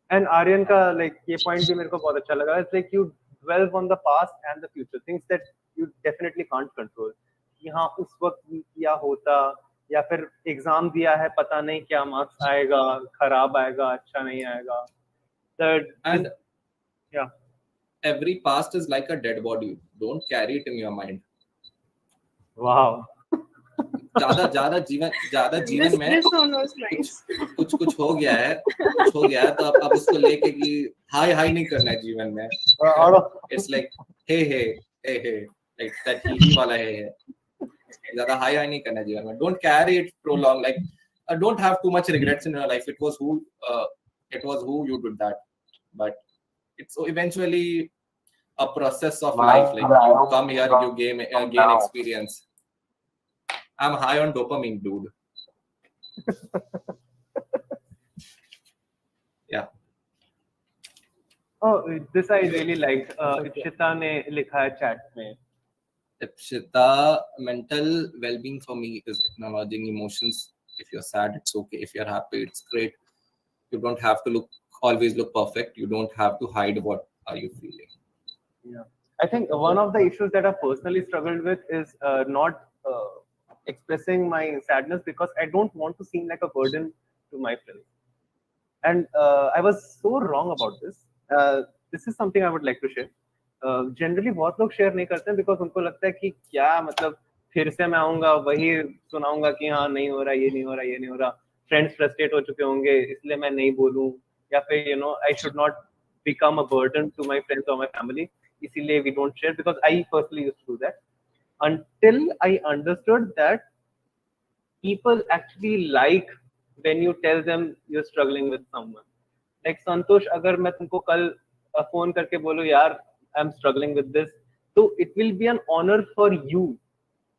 [SPEAKER 1] And Aryan का like ये point भी मेरे को बहुत अच्छा लगा. It's like you dwell on the past and the future, things that you definitely can't control. कि हाँ उस वक्त क्या होता, या फिर एग्जाम दिया है पता नहीं क्या मार्क्स आएगा, खराब आएगा, अच्छा नहीं आएगा.
[SPEAKER 2] And
[SPEAKER 1] yeah,
[SPEAKER 2] every past is like a dead body. Don't carry it in your mind.
[SPEAKER 1] wow.
[SPEAKER 2] ज्यादा जीवन में
[SPEAKER 7] This one was nice.
[SPEAKER 2] कुछ हो गया है तो अब उसको लेके कि हाई नहीं करना है जीवन में. It's like hey like that he वाला है. ज्यादा हाई नहीं करना है जीवन में. Don't carry it prolong. Like don't have too much regrets in your life. It was who you did that, but it's eventually a process of life. Like you come here, you gain experience. I'm high on dopamine, dude. Yeah.
[SPEAKER 1] Oh, this I really liked. Ipshita ने लिखा है chat में.
[SPEAKER 2] Ipshita, mental well-being for me is acknowledging emotions. If you're sad, it's okay. If you're happy, it's great. You don't have to always look perfect. You don't have to hide what are you feeling.
[SPEAKER 1] Yeah, I think one of the issues that I've personally struggled with is not expressing my sadness because I don't want to seem like a burden to my friends. And I was so wrong about this. This is something I would like to share. Generally बहुत लोग share नहीं करते हैं because उनको लगता है कि क्या मतलब फिर से मैं आऊंगा वही सुनाऊंगा कि हाँ नहीं हो रहा, ये नहीं हो रहा, ये नहीं हो रहा. फ्रेंड्स फ्रस्ट्रेट हो चुके होंगे इसलिए मैं नहीं बोलूं, या फिर I should not become a burden to my friends or my family. इसीलिए we don't share, because I personally used to do that until I understood that people actually like when you tell them you're struggling with someone. Like Santosh, अगर मैं तुमको कल phone करके बोलूं यार I'm struggling with this, so it will be an honor for you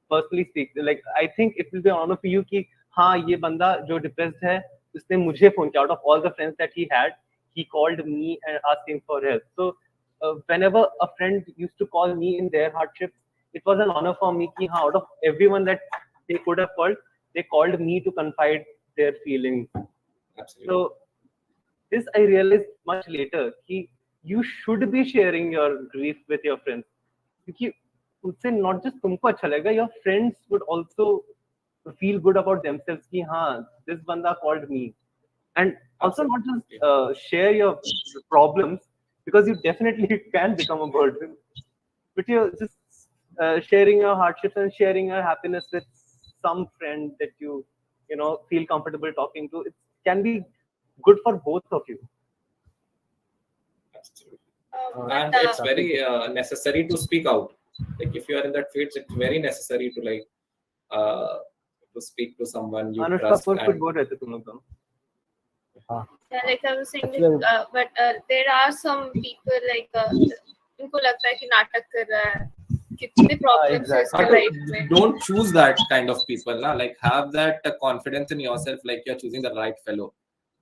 [SPEAKER 1] personally speak. Like I think it will be an honor for you कि हाँ ये बंदा जो depressed है उसने मुझे फोन किया. Out of all the friends that he had, he called me and asking for help. So whenever a friend used to call me in their hardships, it was an honor for me कि हाँ out of everyone that they could have called, they called me to confide their feelings.
[SPEAKER 2] Absolutely.
[SPEAKER 1] So this I realized much later कि you should be sharing your grief with your friends, क्योंकि उससे not just तुमको अच्छा लगेगा, your friends would also feel good about themselves कि हाँ this banda called me. And also not just share your problems, because you definitely can become a burden, but you're just sharing your hardships and sharing your happiness with some friend that you feel comfortable talking to. It can be good for both of you.
[SPEAKER 2] Absolutely. And it's very necessary to speak out. Like if you are in that phase, it's very necessary to like to speak to someone you
[SPEAKER 1] Anushka,
[SPEAKER 2] trust.
[SPEAKER 1] for good रहते तुम लोग दोनों.
[SPEAKER 7] Yeah, like I was saying, but there are some people like उनको लगता है कि नाटक कर रहा है, कितने problems है
[SPEAKER 1] exactly.
[SPEAKER 7] इसके life में.
[SPEAKER 2] Don't choose that kind of people, na? Like have that confidence in yourself, like you're choosing the right fellow.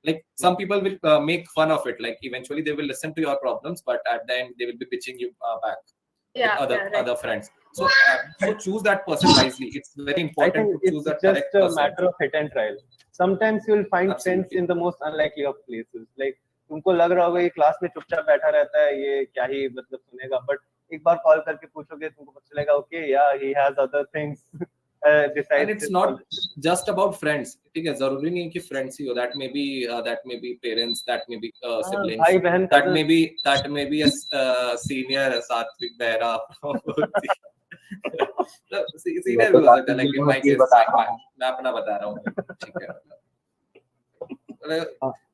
[SPEAKER 2] Like some people will make fun of it, like eventually they will listen to your problems, but at the end they will be pitching you back
[SPEAKER 7] Yeah,
[SPEAKER 2] with other
[SPEAKER 7] yeah, right.
[SPEAKER 2] other friends. So choose that person wisely. It's very
[SPEAKER 1] I
[SPEAKER 2] important
[SPEAKER 1] think
[SPEAKER 2] to choose
[SPEAKER 1] it's
[SPEAKER 2] that
[SPEAKER 1] just
[SPEAKER 2] correct
[SPEAKER 1] a
[SPEAKER 2] person.
[SPEAKER 1] matter of hit and trial. Sometimes you'll find friends
[SPEAKER 2] Absolutely.
[SPEAKER 1] in the most unlikely of places. Like तुमको लग रहा होगा ये class में चुपचाप बैठा रहता है, ये क्या ही मतलब सुनेगा, but एक बार कॉल करके पूछोगे तुमको पता चलेगा, okay, yeah, he has other things besides.
[SPEAKER 2] And it's
[SPEAKER 1] his
[SPEAKER 2] not
[SPEAKER 1] college.
[SPEAKER 2] just about friends. ठीक है, जरूरी नहीं कि friends ही हो. That may be parents, that may be siblings,
[SPEAKER 1] भाई बहन
[SPEAKER 2] that may be a senior Satvik Behra. Senior भी हो सकता है, like in my case, मैं अपना बता रहा हूँ, ठीक है,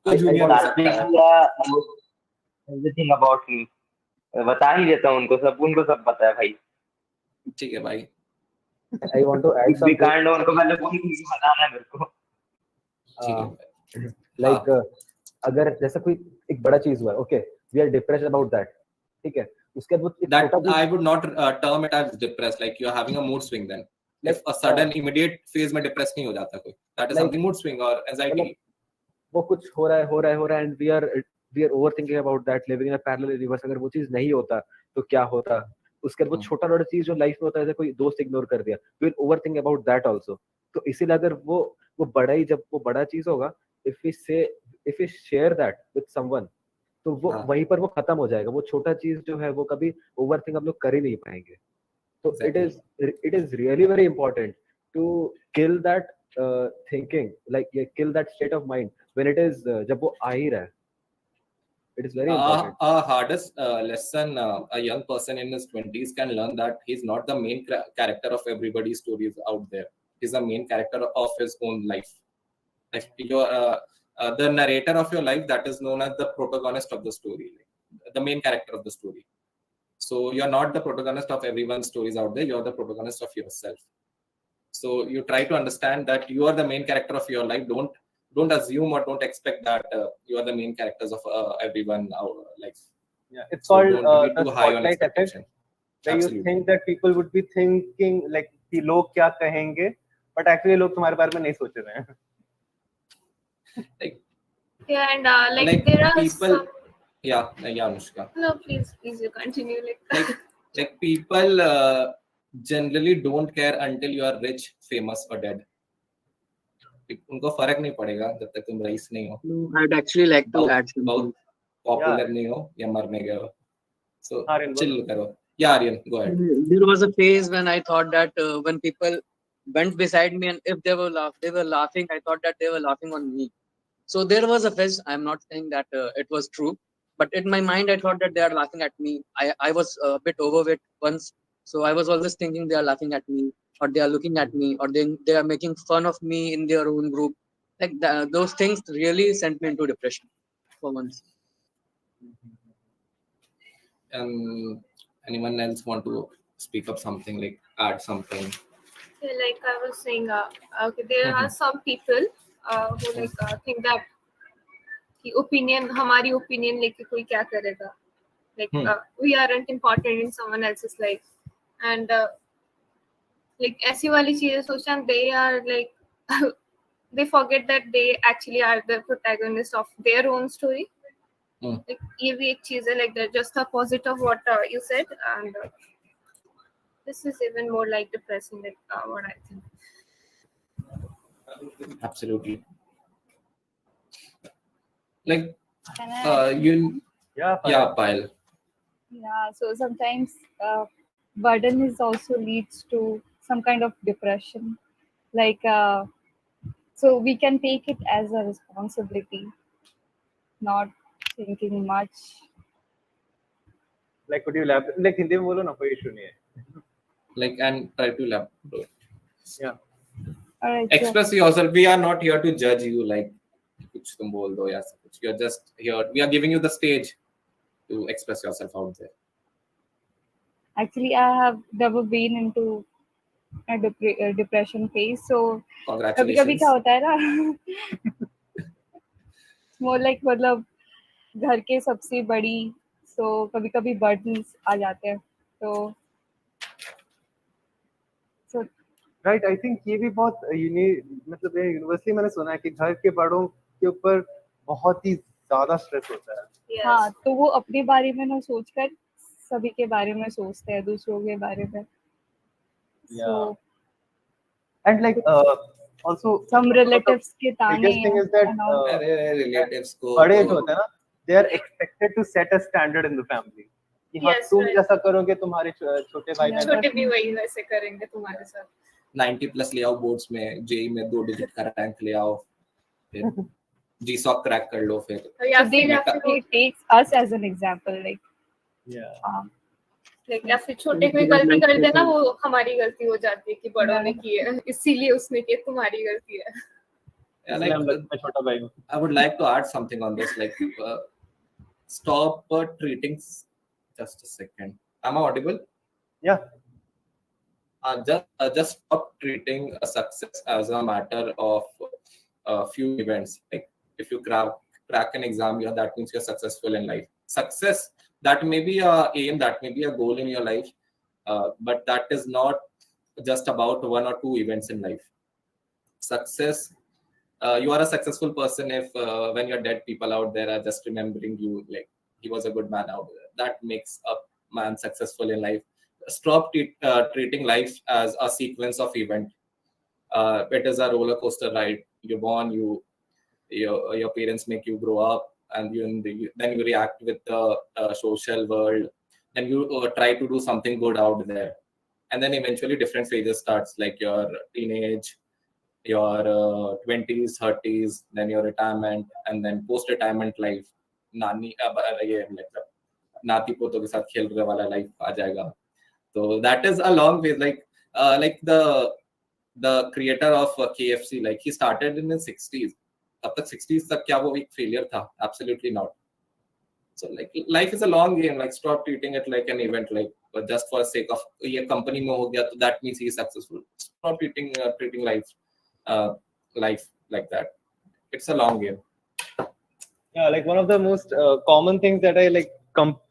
[SPEAKER 2] कोई junior हो सकता है.
[SPEAKER 4] Everything about me. बता ही देता हूँ उनको सब पता है भाई.
[SPEAKER 2] ठीक है भाई.
[SPEAKER 3] I want to add
[SPEAKER 4] If we
[SPEAKER 3] something.
[SPEAKER 4] can't know उनको पहले बताना है मेरे को.
[SPEAKER 2] ठीक है.
[SPEAKER 3] Like अगर जैसा कोई एक बड़ा चीज हुआ, okay, we are depressed about that, ठीक है, उसके बाद वो एक
[SPEAKER 2] That
[SPEAKER 3] छोटा
[SPEAKER 2] I would not term it as depressed. Like you are having a mood swing then. If a sudden immediate phase में depressed नहीं हो जाता कोई. That is
[SPEAKER 3] Like-
[SPEAKER 2] something mood swing or anxiety.
[SPEAKER 3] वो कुछ हो रहा है and we are overthinking about that, living in a parallel universe. अगर वो चीज नहीं होता तो क्या होता, उसके बाद वो छोटा छोटा चीज जो लाइफ में होता है, जैसे कोई दोस्त इग्नोर कर दिया, we will overthink about that also. तो इसीलिए अगर वो बड़ा ही, जब वो बड़ा चीज होगा, if we share that with someone, तो वो
[SPEAKER 2] हाँ.
[SPEAKER 3] वहीं पर वो खत्म हो जाएगा. वो छोटा चीज जो है वो कभी ओवरथिंक हम लोग कर ही नहीं पाएंगे. तो it is really very important to kill that thinking, like kill that state of mind when it is जब वो आ ही रहा है. It is very important.
[SPEAKER 2] Our hardest lesson a young person in his 20s can learn that he's not the main character of everybody's stories out there. He's the main character of his own life. Like the narrator of your life, that is known as the protagonist of the story, like, the main character of the story. So you're not the protagonist of everyone's stories out there. You're the protagonist of yourself. So you try to understand that you are the main character of your life. Don't assume or don't expect that you are the main characters of everyone life.
[SPEAKER 1] Yeah, it's
[SPEAKER 2] So
[SPEAKER 1] called
[SPEAKER 2] don't be
[SPEAKER 1] the
[SPEAKER 2] too high on
[SPEAKER 1] spotlight effect.
[SPEAKER 2] expectation.
[SPEAKER 1] Where you
[SPEAKER 2] Absolutely.
[SPEAKER 1] think that people would be thinking like कि लोग क्या कहेंगे, but actually लोग तुम्हारे बारे में नहीं सोच रहे हैं.
[SPEAKER 7] Yeah, and like there are
[SPEAKER 2] people.
[SPEAKER 7] some...
[SPEAKER 2] Yeah, Anushka.
[SPEAKER 7] No, please you continue.
[SPEAKER 2] Like people generally don't care until you are rich, famous or dead. उनको फर्क नहीं पड़ेगा जब तक तुम रईस नहीं हो.
[SPEAKER 8] No, I'd actually like to add something.
[SPEAKER 2] बहुत पॉपुलर नहीं हो या मरने गए हो. So
[SPEAKER 1] Aryan,
[SPEAKER 2] chill करो. Yeah, Aryan, go ahead.
[SPEAKER 8] There was a phase when I thought that when people went beside me and if they were laughing, I thought that they were laughing on me. So there was a phase. I'm not saying that it was true, but in my mind I thought that they are laughing at me. I was a bit overweight once, so I was always thinking they are laughing at me, or they are looking at me, or they are making fun of me in their own group. Like those things really sent me into depression for once.
[SPEAKER 2] Anyone else want to speak up something, like add something?
[SPEAKER 7] Yeah, like I was saying, okay, there are some people who like think that कि opinion, हमारी opinion लेके कोई क्या करेगा? Like we aren't important in someone else's life, and like ऐसी वाली चीजें सोचते हैं, they are like they forget that they actually are the protagonist of their own story. Like ये भी एक चीज है, like that, just the opposite of what you said, and this is even more like depressing, like what I think.
[SPEAKER 2] Absolutely. Like
[SPEAKER 9] Can I?
[SPEAKER 1] Yeah,
[SPEAKER 2] Payal.
[SPEAKER 9] Yeah, so sometimes burden is also leads to some kind of depression. Like, so we can take it as a responsibility, not thinking much.
[SPEAKER 1] Like could you elaborate? Like Hindi में बोलो ना, कोई issue नहीं है.
[SPEAKER 2] Like and try to elaborate.
[SPEAKER 1] Yeah.
[SPEAKER 9] All right.
[SPEAKER 2] Express yourself. We are not here to judge you. Like कुछ तुम बोल दो या कुछ. You're just here. We are giving you the stage to express yourself out there.
[SPEAKER 9] Actually, I have never been into a depression phase, so कभी कभी क्या होता है ना, more like मतलब घर के सबसे बड़ी, so कभी कभी burdens आ जाते हैं, तो
[SPEAKER 1] राइट आई थिंक ये भी बहुत मतलब ये यूनिवर्सली मैंने सुना है कि घर के बड़ों के ऊपर बहुत ही ज्यादा स्ट्रेस होता है.
[SPEAKER 7] Yes.
[SPEAKER 9] हाँ, तो वो अपने बारे में ना सोचकर सभी के बारे में सोचते हैं, दूसरों के बारे में. So
[SPEAKER 1] And like also
[SPEAKER 9] some
[SPEAKER 1] one of the
[SPEAKER 9] relatives के ताने
[SPEAKER 1] biggest thing is that
[SPEAKER 9] and all.
[SPEAKER 2] अरे relatives को
[SPEAKER 1] बड़े
[SPEAKER 2] तो-
[SPEAKER 1] जो होते हैं ना they are expected to set a standard in the family कि हाँ
[SPEAKER 7] Yes,
[SPEAKER 1] तुम
[SPEAKER 7] right.
[SPEAKER 1] जैसा करोगे तुम्हारे छोटे भाई
[SPEAKER 9] Yeah,
[SPEAKER 1] बहन
[SPEAKER 7] छोटे भी वही वैसे करेंगे तुम्हारे साथ.
[SPEAKER 2] 90 प्लस ले आओ बोर्ड्स में, जेई में 2 डिजिट का रैंक ले आओ, फिर जीसॉक क्रैक कर लो फिर.
[SPEAKER 7] या
[SPEAKER 9] So they
[SPEAKER 7] फिर
[SPEAKER 9] he takes us as an example, like
[SPEAKER 7] like या फिर छोटे कोई गलती कर देना वो हमारी गलती हो जाती है कि बड़ों ने की है इसीलिए उसने की, तुम्हारी गलती है.
[SPEAKER 2] Yeah,
[SPEAKER 1] इसलिए हम
[SPEAKER 2] like,
[SPEAKER 1] लोग छोटा भाई हूँ.
[SPEAKER 2] I would like to add something on this, like stop treating. Just a second. Am I audible?
[SPEAKER 1] Yeah.
[SPEAKER 2] Just stop treating a success as a matter of few events. Like if you crack an exam, that means you're successful in life. Success, that may be a aim, that may be a goal in your life, but that is not just about 1 or 2 events in life. Success. You are a successful person if when you're dead, people out there are just remembering you like he was a good man out there. That makes a man successful in life. Stop treating life as a sequence of events. It is a roller coaster ride. You're born, your parents make you grow up, and then you react with the social world. Then you try to do something good out there, and then eventually different phases starts, like your teenage, your 20s, 30s, then your retirement, and then post-retirement life. नाती पोतों के साथ खेल रहे वाला life आ जाएगा. So that is a long way. Like the creator of KFC, like he started in his 60s. तब तक 60s तक क्या वो एक failure था? Absolutely not. So like life is a long game. Like stop treating it like an event, like just for the sake of ये company में हो गया तो that means he is successful. Stop treating life like that. It's a long game.
[SPEAKER 1] Yeah, like one of the most common things that I like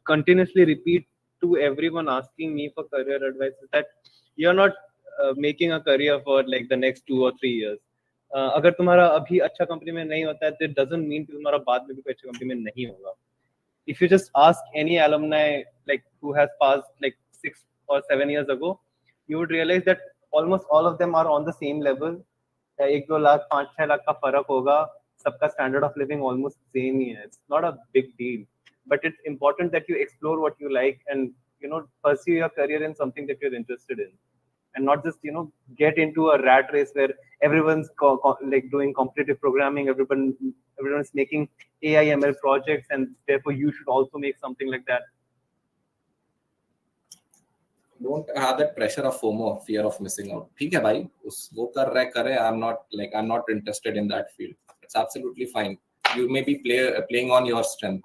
[SPEAKER 1] continuously repeat to everyone asking me for career advice is that you're not making a career for like the next 2 or 3 years. अगर तुम्हारा अभी अच्छा company में नहीं होता है, it doesn't mean कि तुम्हारा बाद में भी कोई अच्छी कंपनी में नहीं होगा. If you just ask any alumni like who has passed like 6 or 7 years ago, you would realize that almost all of them are on the same level. 1-2 lakh 5-6 lakh का फर्क होगा, सबका standard of living almost same ही है. It's not a big deal, but it's important that you explore what you like and pursue your career in something that you're interested in, and not just get into a rat race where everyone's like doing competitive programming, everyone's making AI ML projects, and therefore you should also make something like that.
[SPEAKER 2] Don't have that pressure of FOMO, fear of missing out. ठीक है भाई, वो कर रहा है करे. I'm not interested in that field. It's absolutely fine. You may be playing on your strength.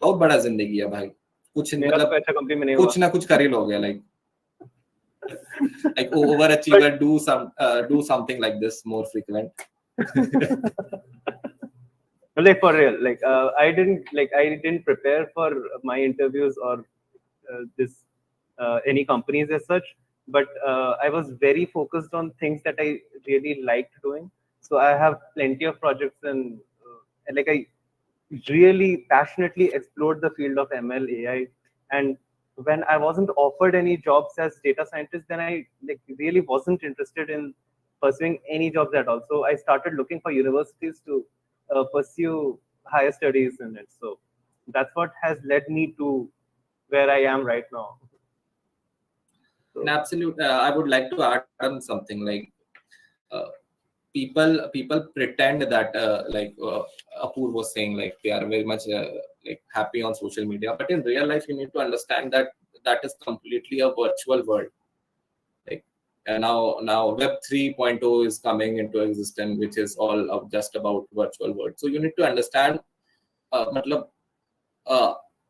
[SPEAKER 2] बहुत बड़ा जिंदगी है भाई. कुछ मतलब
[SPEAKER 1] अच्छा कंपनी में नहीं
[SPEAKER 2] कुछ ना कुछ कर ही लोगे. Like overachiever, do something like this more frequent.
[SPEAKER 1] Like for real, like I didn't prepare for my interviews or this any companies as such, but I was very focused on things that I really liked doing. So I have plenty of projects and like I really passionately explored the field of ML AI, and when I wasn't offered any jobs as data scientist, then I really wasn't interested in pursuing any jobs at all. So I started looking for universities to pursue higher studies in it. So that's what has led me to where I am right now.
[SPEAKER 2] So, absolutely, I would like to add on something like people pretend that Apoor was saying, like they are very much like happy on social media, but in real life you need to understand that is completely a virtual world. Like now Web 3.0 is coming into existence, which is all just about virtual world. So you need to understand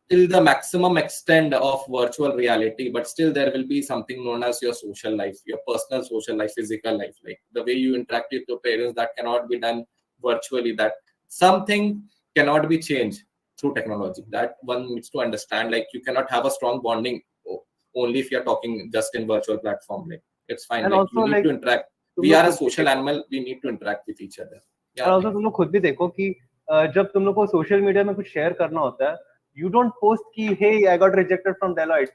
[SPEAKER 2] till the maximum extent of virtual reality, but still there will be something known as your social life, your personal social life, physical life, like the way you interact with your parents, that cannot be done virtually. That something cannot be changed through technology. That one needs to understand. Like you cannot have a strong bonding only if you're talking just in virtual platform. Like it's fine.
[SPEAKER 1] And
[SPEAKER 2] Like
[SPEAKER 1] also,
[SPEAKER 2] you need
[SPEAKER 1] like,
[SPEAKER 2] to interact.
[SPEAKER 1] तुम
[SPEAKER 2] We
[SPEAKER 1] लोग
[SPEAKER 2] are a
[SPEAKER 1] खुद भी
[SPEAKER 2] social
[SPEAKER 1] देखो-
[SPEAKER 2] animal. We need to interact with each other.
[SPEAKER 1] और also तुम लोग खुद भी देखो कि जब तुम लोग को सोशल मीडिया में कुछ शेयर करना होता है, you don't post कि hey I got rejected from Deloitte.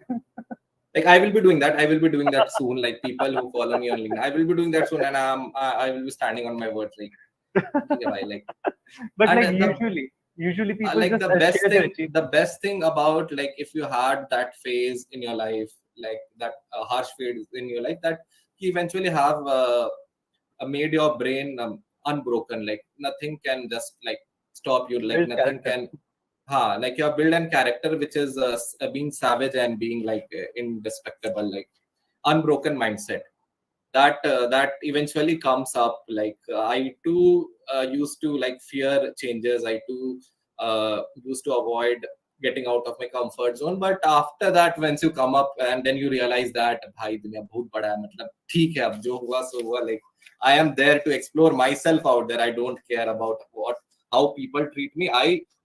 [SPEAKER 2] Like I will be doing that. I will be doing that soon. Like people who follow me on LinkedIn, I will be doing that soon, and I will be standing on my words. Like, okay, bhai, like,
[SPEAKER 1] But
[SPEAKER 2] and
[SPEAKER 1] like usually people
[SPEAKER 2] like
[SPEAKER 1] just
[SPEAKER 2] the best
[SPEAKER 1] share their
[SPEAKER 2] thing,
[SPEAKER 1] achievements.
[SPEAKER 2] the best thing about like if you had that phase in your life, like that harsh phase in your life, that you eventually have made your brain unbroken. Like nothing can just like stop you. Like
[SPEAKER 1] Build
[SPEAKER 2] nothing
[SPEAKER 1] character.
[SPEAKER 2] can. Like your build and character, which is being savage and being like indestructible, like unbroken mindset. That eventually comes up. Like I too used to like fear changes. I too used to avoid getting out of my comfort zone. But after that, once you come up and then you realize that भाई दुनिया बहुत बड़ा है, मतलब ठीक है अब जो हुआ सो हुआ. Like I am there to explore myself out there. I don't care about how people treat me.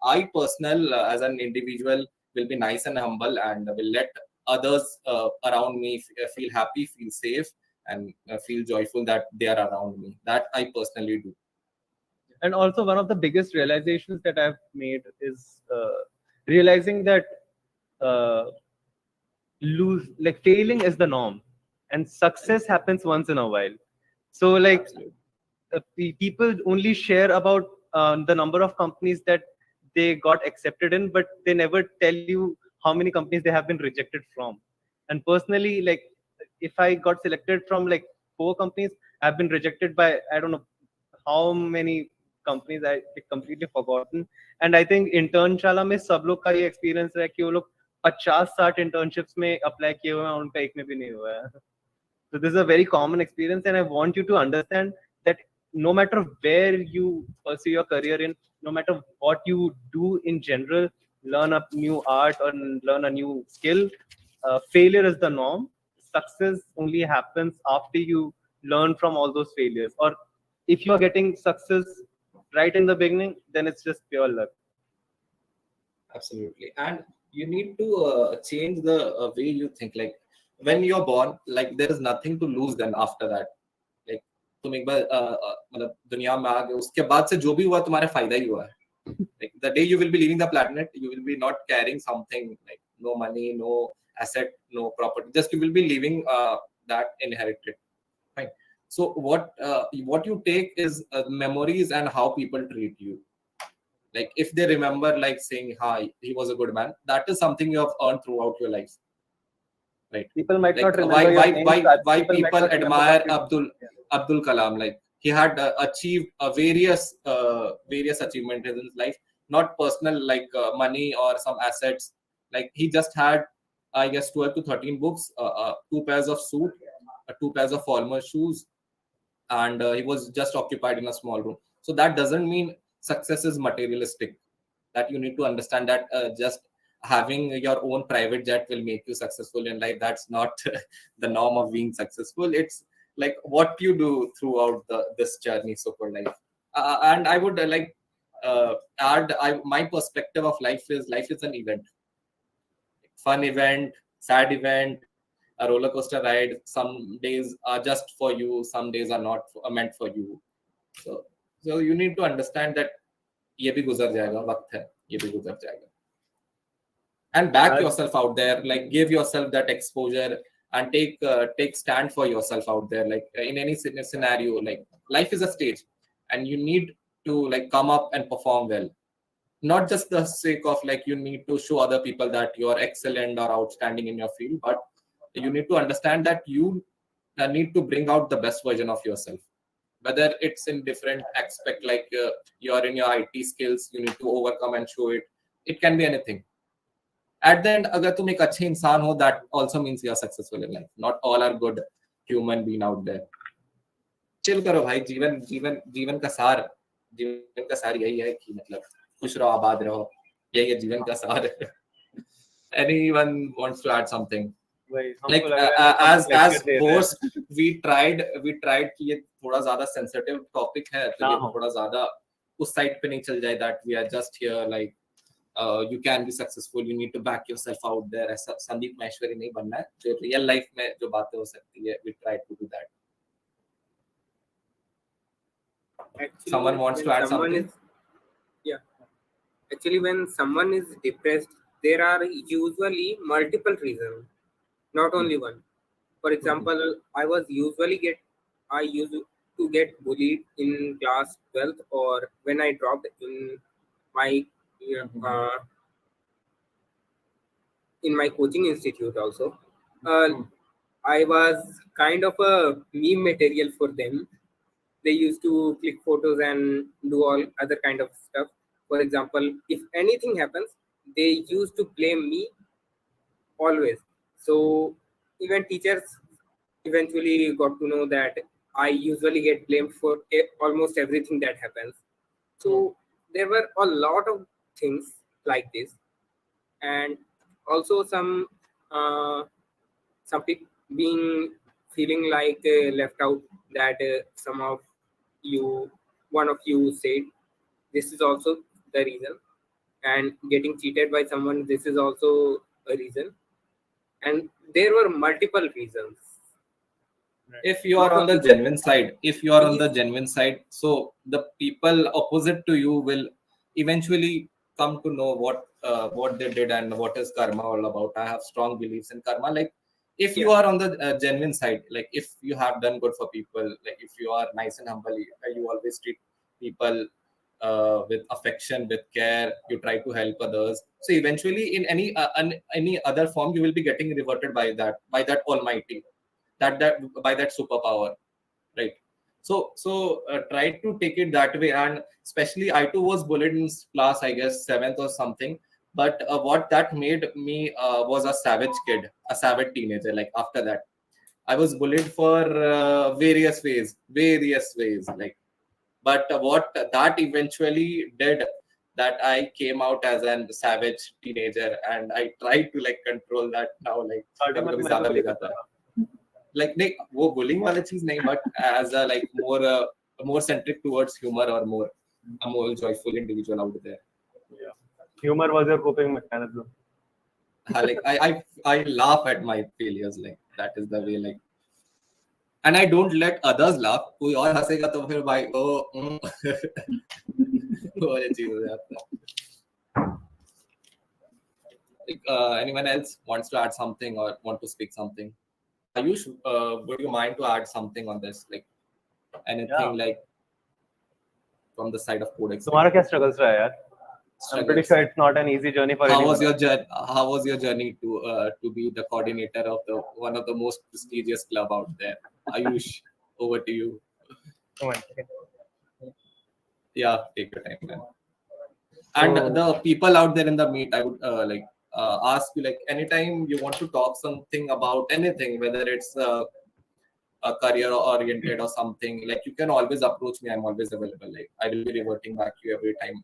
[SPEAKER 2] I personal as an individual will be nice and humble and will let others around me feel happy, feel safe, and feel joyful that they are around me. That I personally do.
[SPEAKER 1] And also one of the biggest realizations that I've made is realizing that failing is the norm and success happens once in a while. So like people only share about the number of companies that they got accepted in, but they never tell you how many companies they have been rejected from. And personally, like if I got selected from like 4 companies, I've been rejected by I don't know how many companies. I completely forgotten. And I think internशाला में सब लोग का ये experience है कि वो लोग 50-60 internships में apply किए हुए हैं, उनका एक में भी नहीं हुआ है. So this is a very common experience, and I want you to understand that no matter where you pursue your career in, no matter what you do in general, learn a new art or learn a new skill, failure is the norm. Success only happens after you learn from all those failures. Or if you are getting success right in the beginning, then it's just pure luck.
[SPEAKER 2] Absolutely. And you need to change the way you think. Like when you're born, like there is nothing to lose then after that. Like तुम एक बार मतलब दुनिया में आ गए, उसके बाद से जो भी हुआ तुम्हारे फायदा ही हुआ है. Like the day you will be leaving the planet, you will be not carrying something like no money, no asset, no property. Just you will be leaving that inherited. Fine. So what you take is memories and how people treat you. Like if they remember like saying, "Hi, he was a good man," that is something you have earned throughout your life. Right.
[SPEAKER 1] People might
[SPEAKER 2] Like
[SPEAKER 1] not remember your names,
[SPEAKER 2] why
[SPEAKER 1] might
[SPEAKER 2] people
[SPEAKER 1] not remember
[SPEAKER 2] admire
[SPEAKER 1] what you-
[SPEAKER 2] Abdul Kalam? Like he had achieved various achievements in his life, not personal like money or some assets. Like he just had, I guess, 12 to 13 books, 2 pairs of suit, 2 pairs of formal shoes, and he was just occupied in a small room. So that doesn't mean success is materialistic. That you need to understand that just having your own private jet will make you successful in life. That's not the norm of being successful. It's like what you do throughout this journey, so-called life. And I would add, my perspective of life is an event. Fun event, sad event, a roller coaster ride. Some days are just for you, some days are not meant for you. So you need to understand that ये भी गुजर जाएगा, वक्त है, ये भी गुजर जाएगा. And back yourself out there, like give yourself that exposure and take stand for yourself out there. Like in any scenario, like life is a stage and you need to like come up and perform well. Not just the sake of like you need to show other people that you're excellent or outstanding in your field, but you need to understand that you need to bring out the best version of yourself. Whether it's in different aspect, like you're in your IT skills, you need to overcome and show it. It can be anything. At the end, अगर तुम एक अच्छे इंसान हो, that also means you are successful in life. Not all are good human being out there. Chill करो भाई, जीवन का सार यही है कि मतलब खुश रहो, आबाद रहो. यही है जीवन का सार. Anyone wants to add something? Like as host, we tried कि ये थोड़ा ज़्यादा sensitive topic है, तो ये थोड़ा ज़्यादा उस side पे नहीं चल जाए, that we are just here like you can be successful. You need to back yourself out there. ऐसा संदीप महेश्वरी नहीं बनना है. जो real life में जो बातें हो सकती है, we try to do that.
[SPEAKER 6] Actually,
[SPEAKER 2] Someone wants
[SPEAKER 6] when
[SPEAKER 2] to add
[SPEAKER 6] someone
[SPEAKER 2] something?
[SPEAKER 6] Yeah. Actually, when someone is depressed, there are usually multiple reasons, not only one. For example, I used to get bullied in class 12th, or when I dropped in my uh, in my coaching institute also. I was kind of a meme material for them. They used to click photos and do all other kind of stuff. For example, if anything happens, they used to blame me always. So even teachers eventually got to know that I usually get blamed for almost everything that happens. So there were a lot of things like this, and also some people being feeling like left out, that one of you said this is also the reason, and getting cheated by someone, this is also a reason, and there were multiple reasons.
[SPEAKER 2] If you are on the genuine side, so the people opposite to you will eventually come to know what they did and what is karma all about. I have strong beliefs in karma. Like, if you are on the genuine side, like if you have done good for people, like if you are nice and humble, you always treat people with affection, with care, you try to help others. So eventually, in any other form, you will be getting reverted by that Almighty, that by that superpower, right? So try to take it that way. And especially I too was bullied in class, I guess 7th or something. But what that made me was a savage kid, a savage teenager. Like after that, I was bullied for various ways. Like, but what that eventually did, that I came out as a savage teenager, and I tried to like control that now. Like कभी ज़्यादा ले जाता है. Like नहीं वो bullying वाला चीज नहीं, but as a like more centric towards humor, or a more joyful individual out there.
[SPEAKER 1] Yeah. Humor was your coping mechanism.
[SPEAKER 2] Like I laugh at my failures, like that is the way, like, and I don't let others laugh. कोई और हंसेगा तो फिर भाई वो वाली चीज हो जाता है. Like, anyone else wants to add something or want to speak something? Ayush, would you mind to add something on this? Like anything like from the side of Codex?
[SPEAKER 1] तुम्हारा क्या struggles रहा है यार? I'm pretty sure it's not an easy journey for anyone.
[SPEAKER 2] How was your journey to be the coordinator of one of the most prestigious club out there? Ayush, over to you. Yeah, take your time, man. And the people out there in the meet, I would ask you, like, anytime you want to talk something about anything, whether it's a career oriented or something, like, you can always approach me. I'm always available. Like, I will be reverting back to you every time.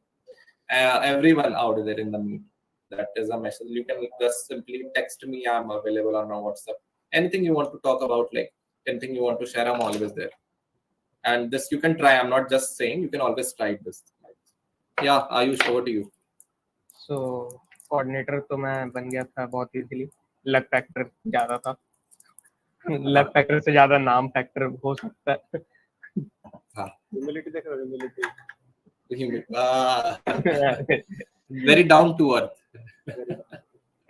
[SPEAKER 2] Everyone out there in the meet, that is a message. You can just simply text me. I'm available on WhatsApp. Anything you want to talk about, like anything you want to share, I'm always there. And this you can try. I'm not just saying, you can always try this. Yeah, Ayush, over to you.
[SPEAKER 10] So coordinator तो मैं बन गया था बहुत easily. Luck factor ज्यादा था. Luck factor से ज्यादा नाम फैक्टर हो सकता है.
[SPEAKER 2] हाँ.
[SPEAKER 1] Humility देख रहे हो, humility.
[SPEAKER 2] Very down to earth.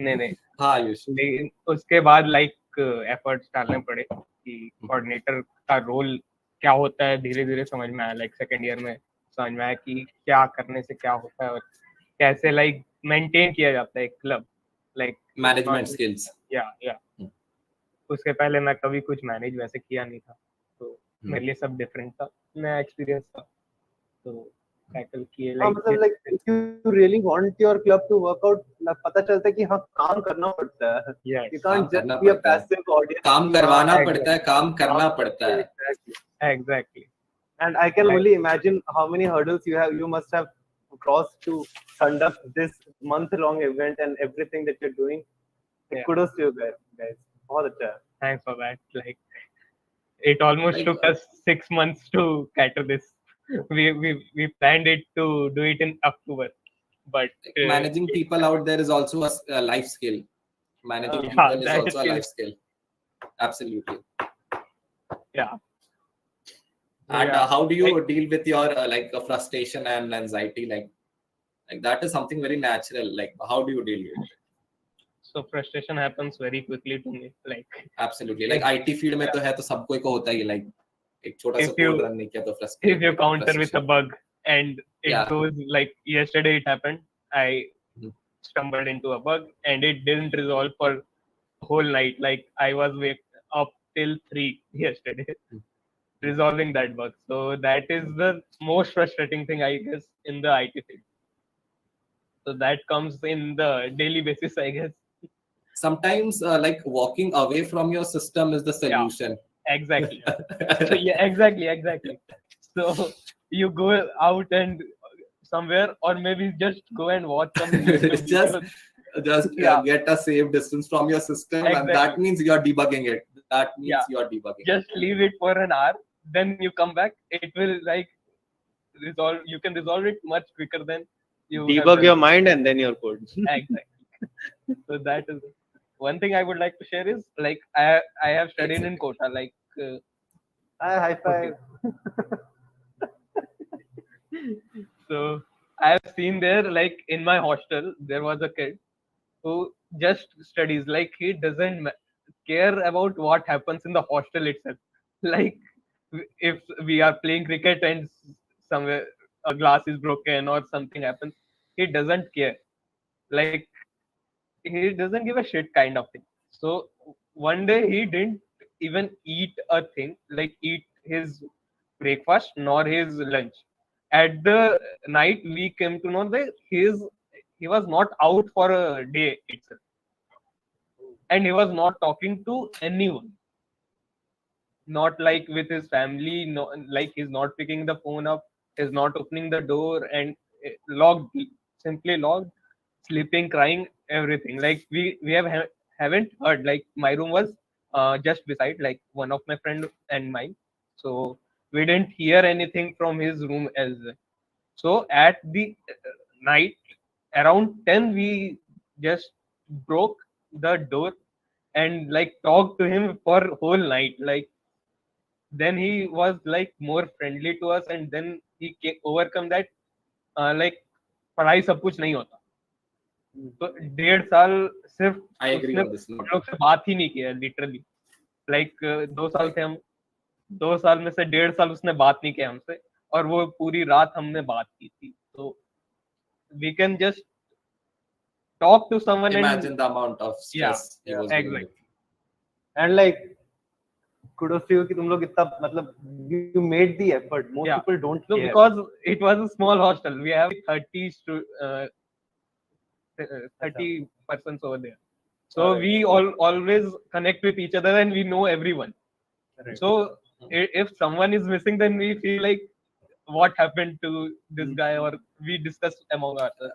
[SPEAKER 10] नहीं
[SPEAKER 2] हाँ आयुष.
[SPEAKER 10] लेकिन उसके बाद लाइक एफर्ट्स डालने पड़े कि कोऑर्डिनेटर का रोल क्या होता है. धीरे धीरे समझ में आया. लाइक सेकंड ईयर में समझ में आया कि क्या करने से क्या होता है और कैसे लाइक मेंटेन किया जाता है एक क्लब. Like
[SPEAKER 2] management skills.
[SPEAKER 10] या उसके पहले मैं कभी कुछ मैनेज वैसे किया नहीं था, तो मेरे लिए सब डिफरेंट था. नया एक्सपीरियंस था, तो टैकल किए.
[SPEAKER 1] like if you really want your club to work out, पता चलता है कि हाँ काम करना पड़ता है. You can't just be a passive audience.
[SPEAKER 2] काम करवाना पड़ता है, काम करना पड़ता है.
[SPEAKER 10] Exactly.
[SPEAKER 1] And I can only imagine how many hurdles you must have crossed to conduct this month-long event and everything that you're doing. Kudos to you guys. बहुत अच्छा है.
[SPEAKER 10] Thanks for that. Like, it almost took us 6 months to cater this. We planned it to do it in October, but
[SPEAKER 2] Managing people out there is also a life skill. Managing
[SPEAKER 10] Yeah,
[SPEAKER 2] people is
[SPEAKER 10] that
[SPEAKER 2] also a
[SPEAKER 10] skill
[SPEAKER 2] life
[SPEAKER 10] is-
[SPEAKER 2] skill. Absolutely.
[SPEAKER 10] yeah.
[SPEAKER 2] And
[SPEAKER 10] Yeah.
[SPEAKER 2] how do you deal with your frustration and anxiety? Like that is something very natural. Like how do you deal with it?
[SPEAKER 10] So frustration happens very quickly to me. Like
[SPEAKER 2] Absolutely. Like IT field में तो है तो सबको को होता ही like एक छोटा सा
[SPEAKER 10] If you-
[SPEAKER 2] code run नहीं किया तो
[SPEAKER 10] if you counter with a bug and it
[SPEAKER 2] Yeah.
[SPEAKER 10] goes like yesterday it happened, I
[SPEAKER 2] Mhm.
[SPEAKER 10] stumbled into a bug and it didn't resolve for whole night. Like I was up till 3 yesterday resolving that bug. So that is the most frustrating thing, I guess, in the IT field. So that comes in the daily basis, I guess.
[SPEAKER 2] Sometimes like walking away from your system is the solution.
[SPEAKER 10] Exactly. So, yeah, exactly. So you go out and somewhere, or maybe just go and watch some YouTube
[SPEAKER 2] Just
[SPEAKER 10] videos. Yeah.
[SPEAKER 2] get a safe distance from your system, and that
[SPEAKER 10] Exactly.
[SPEAKER 2] means you are debugging it. That means
[SPEAKER 10] Yeah.
[SPEAKER 2] you are debugging.
[SPEAKER 10] Just leave it for an hour, then you come back. It will like resolve. You can resolve it much quicker than you have
[SPEAKER 1] Debug
[SPEAKER 10] done.
[SPEAKER 1] your mind and then your code.
[SPEAKER 10] Exactly. So that is one thing I would like to share is like I have studied in Kota. Like
[SPEAKER 1] High five.
[SPEAKER 10] so I have seen there, like in my hostel, there was a kid who just studies. Like he doesn't care about what happens in the hostel itself. Like if we are playing cricket and somewhere a glass is broken or something happens, he doesn't care. Like he doesn't give a shit kind of thing. So one day he didn't even eat a thing, like eat his breakfast nor his lunch. At the night, we came to know that he was not out for a day itself, and he was not talking to anyone. Not like with his family, no, like he's not picking the phone up, he's not opening the door, and logged, simply logged, sleeping, crying, everything. Like haven't heard. Like my room was just beside, like one of my friend and mine, so we didn't hear anything from his room as well. So at the night around 10, we just broke the door and like talked to him for whole night. Like then he was like more friendly to us, and then he overcome that like पढ़ाई सब कुछ नहीं होता. तो 1.5 साल सिर्फ
[SPEAKER 2] I agree
[SPEAKER 10] उसने
[SPEAKER 2] on this.
[SPEAKER 10] हम लोग से बात ही नहीं किया लिटरली. लाइक 2 साल थे हम, 2 साल में से 1.5 साल उसने बात नहीं किया हमसे, और वो पूरी रात हमने बात की थी. तो we can just talk to someone
[SPEAKER 2] Imagine
[SPEAKER 10] and
[SPEAKER 2] the amount of stress he was dealing with.
[SPEAKER 10] exactly.
[SPEAKER 1] And like kudos to you कि तुम लोग इतना मतलब you made the effort. Most
[SPEAKER 10] Yeah.
[SPEAKER 1] people don't
[SPEAKER 10] So
[SPEAKER 1] care.
[SPEAKER 10] because it was a small hostel, we have 30 persons over there. So
[SPEAKER 1] Alright.
[SPEAKER 10] we always connect with each other and we know everyone.
[SPEAKER 1] Right.
[SPEAKER 10] So if someone is missing, then we feel like what happened to this guy, or we discuss among ourselves.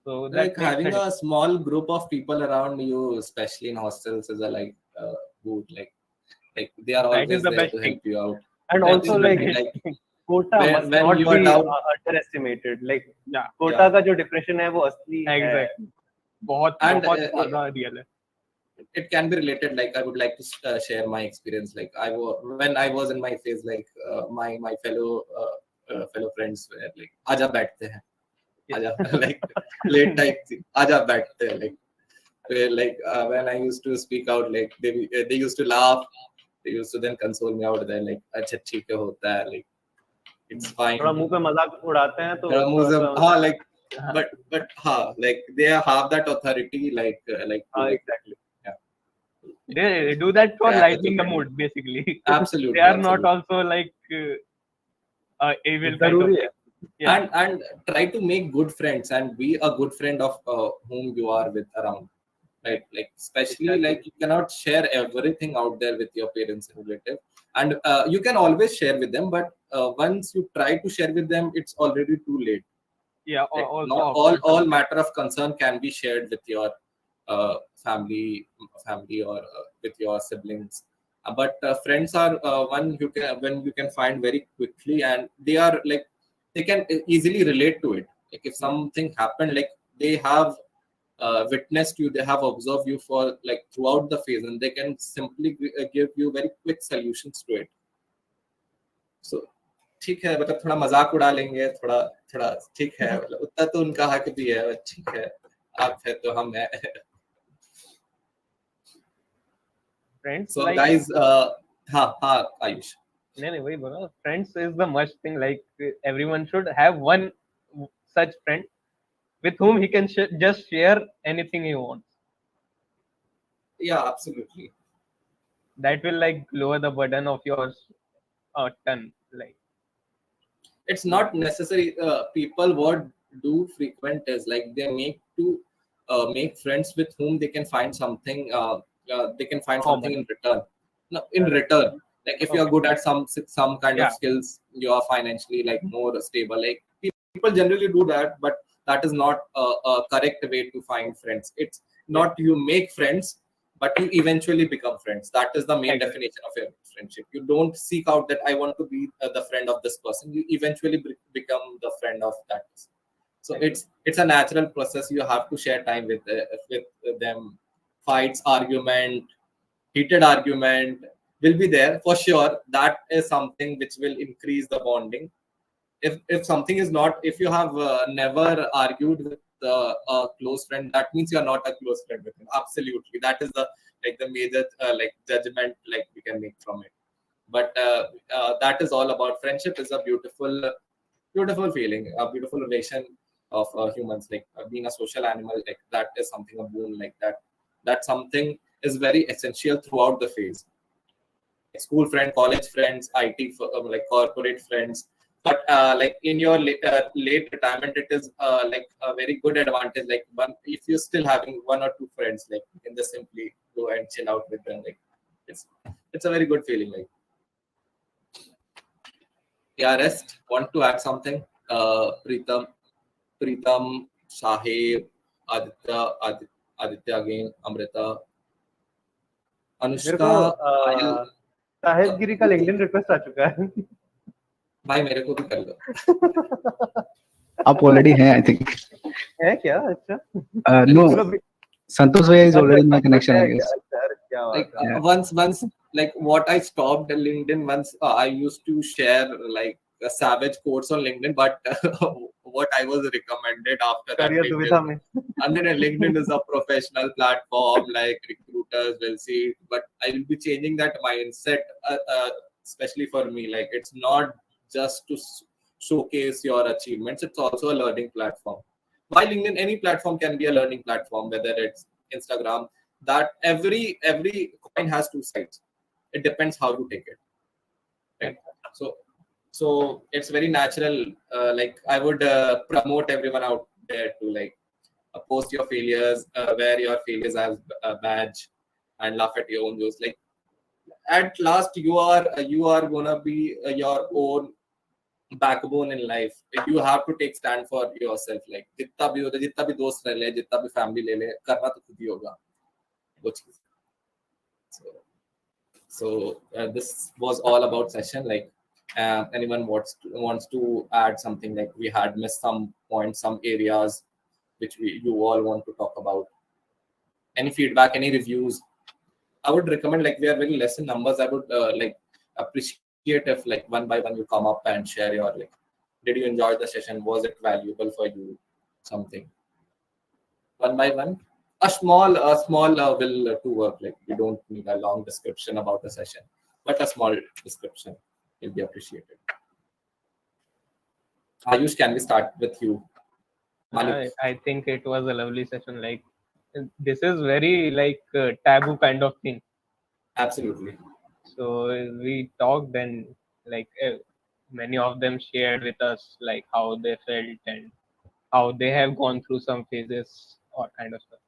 [SPEAKER 10] So that
[SPEAKER 2] Like
[SPEAKER 10] makes
[SPEAKER 2] having
[SPEAKER 10] sense.
[SPEAKER 2] a small group of people around you, especially in hostels, is a good. Like they are
[SPEAKER 10] That
[SPEAKER 2] always
[SPEAKER 10] is the
[SPEAKER 2] there
[SPEAKER 10] best
[SPEAKER 2] to
[SPEAKER 10] thing.
[SPEAKER 2] help you out.
[SPEAKER 1] And
[SPEAKER 2] That
[SPEAKER 1] also
[SPEAKER 2] is
[SPEAKER 1] like
[SPEAKER 2] like
[SPEAKER 1] quota
[SPEAKER 2] when-
[SPEAKER 1] must
[SPEAKER 2] when
[SPEAKER 1] not
[SPEAKER 2] you are
[SPEAKER 1] be
[SPEAKER 2] down-
[SPEAKER 1] underestimated. Like
[SPEAKER 10] Yeah,
[SPEAKER 1] Kota का जो depression है वो असली है.
[SPEAKER 10] exactly. बहुत
[SPEAKER 2] And,
[SPEAKER 10] बहुत ज़्यादा real है.
[SPEAKER 2] it can be related. Like I would like to share my experience. Like when I was in my phase, like my fellow friends were like, "आजा बैठते हैं, आजा," like late night thing, "आजा बैठते हैं," like when I used to speak out, like they used to laugh. They used to then console me out there, like, "अच्छा ठीक है होता है," like it's fine.
[SPEAKER 1] थोड़ा मुंह पे मजाक उड़ाते हैं तो
[SPEAKER 2] हाँ, like but like they have that authority, like
[SPEAKER 1] exactly.
[SPEAKER 10] They do that for
[SPEAKER 2] Yeah,
[SPEAKER 10] lightening the
[SPEAKER 2] it's-
[SPEAKER 10] mood, basically.
[SPEAKER 2] absolutely.
[SPEAKER 10] They are not
[SPEAKER 2] absolutely.
[SPEAKER 10] also like evil kind of
[SPEAKER 1] जरूरी
[SPEAKER 10] thing.
[SPEAKER 1] है.
[SPEAKER 10] Yeah.
[SPEAKER 2] And try to make good friends and be a good friend of whom you are with around, right? Like especially
[SPEAKER 1] Exactly.
[SPEAKER 2] like you cannot share everything out there with your parents and relatives, and you can always share with them, but once you try to share with them, it's already too late.
[SPEAKER 10] Yeah,
[SPEAKER 2] Like,
[SPEAKER 10] also
[SPEAKER 2] not
[SPEAKER 10] awkward.
[SPEAKER 2] all matter of concern can be shared with your family or with your siblings. But friends are one you can find very quickly, and they are like they can easily relate to it. Like if something happened, like they have witnessed you, they have observed you for like throughout the phase, and they can simply give you very quick solutions to it. So ठीक है, मतलब थोड़ा मजाक उड़ा लेंगे, थोड़ा थोड़ा ठीक है, मतलब उतना तो उनका हक भी है, ठीक है, आप है तो हम है.
[SPEAKER 10] Friends,
[SPEAKER 2] So
[SPEAKER 10] like,
[SPEAKER 2] guys, हाँ आयुष.
[SPEAKER 10] नहीं वही बोला, friends is the must thing. Like everyone should have one such friend with whom he can just share anything he wants.
[SPEAKER 2] Yeah, absolutely.
[SPEAKER 10] That will like lower the burden of yours a ton. Like
[SPEAKER 2] It's not necessary. People what do frequent is like they make friends with whom they can find something. They can find something in return. No, in return, like if you are good at some kind of skills, you are financially like more stable. Like people generally do that, but that is not a correct way to find friends. It's not you make friends, but you eventually become friends. That is the main definition of a friendship. You don't seek out that I want to be the friend of this person. You eventually become the friend of that person. So it's a natural process. You have to share time with them. Fights, argument, heated argument will be there for sure. That is something which will increase the bonding. If something is not, if you have never argued with a close friend, that means you are not a close friend with him. Absolutely, that is the major like judgment like we can make from it. But that is all about friendship. Is a beautiful feeling, a beautiful relation of humans. Like being a social animal, like that is something a boon. Like that something is very essential throughout the phase. School friend, college friends, IT like corporate friends. But like in your late retirement, it is like a very good advantage. Like if you're still having one or two friends, like you can just simply go and chill out with them. Like it's a very good feeling. Like yeah, rest. Want to add something? Pritam, Shahib, Aditya again, Amrita, Anushka.
[SPEAKER 1] Sahib गिरी का LinkedIn request आ चुका है.
[SPEAKER 2] भाई मेरे को भी कर लो.
[SPEAKER 11] आप already हैं आई थिंक.
[SPEAKER 1] है क्या? अच्छा.
[SPEAKER 11] No, Santosh Bhai is already in my connection, I guess.
[SPEAKER 2] Like once like what I stopped LinkedIn once, I used to share like a savage quotes on LinkedIn, but what I was recommended after that. And then LinkedIn is a professional platform, like recruiters will see, but I will be changing that mindset, especially for me. Like it's not just to showcase your achievements, it's also a learning platform. Why LinkedIn? Any platform can be a learning platform, whether it's Instagram. That every coin has two sides. It depends how you take it. Right? So it's very natural. Like I would promote everyone out there to like post your failures, wear your failures as a badge, and laugh at your own jokes. Like at last, you are gonna be your own backbone in life. You have to take stand for yourself. Like जितना भी होता है, जितना भी दोस्त रह ले, जितना भी family ले ले, करना तो खुद ही होगा वो चीज. So this was all about session. Like anyone wants to add something? Like we had missed some points, some areas which you all want to talk about. Any feedback, any reviews? I would recommend, like we are very less in numbers, I would like appreciate if like one by one you come up and share your like, did you enjoy the session? Was it valuable for you? Something. One by one. A small will to work. Like we don't need a long description about the session, but a small description will be appreciated. Ayush, can we start with you?
[SPEAKER 10] I think it was a lovely session. Like this is very like taboo kind of thing.
[SPEAKER 2] Absolutely.
[SPEAKER 10] So we talked and like many of them shared with us like how they felt and how they have gone through some phases or kind of stuff.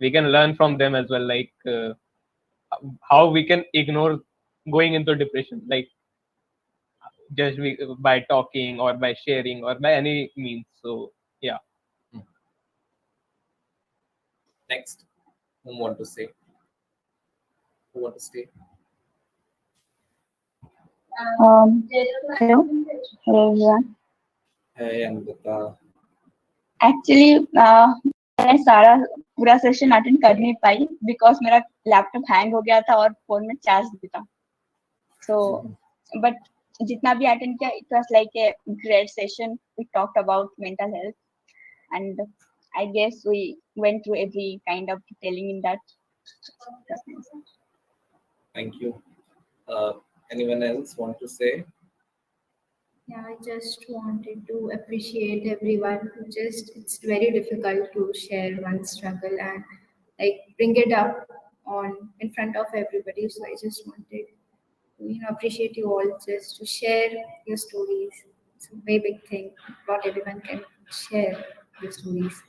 [SPEAKER 10] We can learn from them as well, like how we can ignore going into depression, like just by talking or by sharing or by any means. So yeah.
[SPEAKER 2] Next, who want to say? Who want to stay?
[SPEAKER 5] Hello everyone.
[SPEAKER 2] Hey Amrita.
[SPEAKER 12] Actually मैं सारा पूरा session attend कर नहीं पाई because मेरा laptop hang हो गया था और फोन में चार्ज भी था. So, but जितना भी अटेंड किया, it was like a great session. We talked about mental health, and I guess we went through every kind of detailing in that.
[SPEAKER 2] Thank you. Anyone else want to say?
[SPEAKER 13] Yeah, I just wanted to appreciate everyone. It's very difficult to share one struggle and like bring it up on in front of everybody. So I just wanted to appreciate you all just to share your stories. It's a very big thing. Not everyone can share their stories.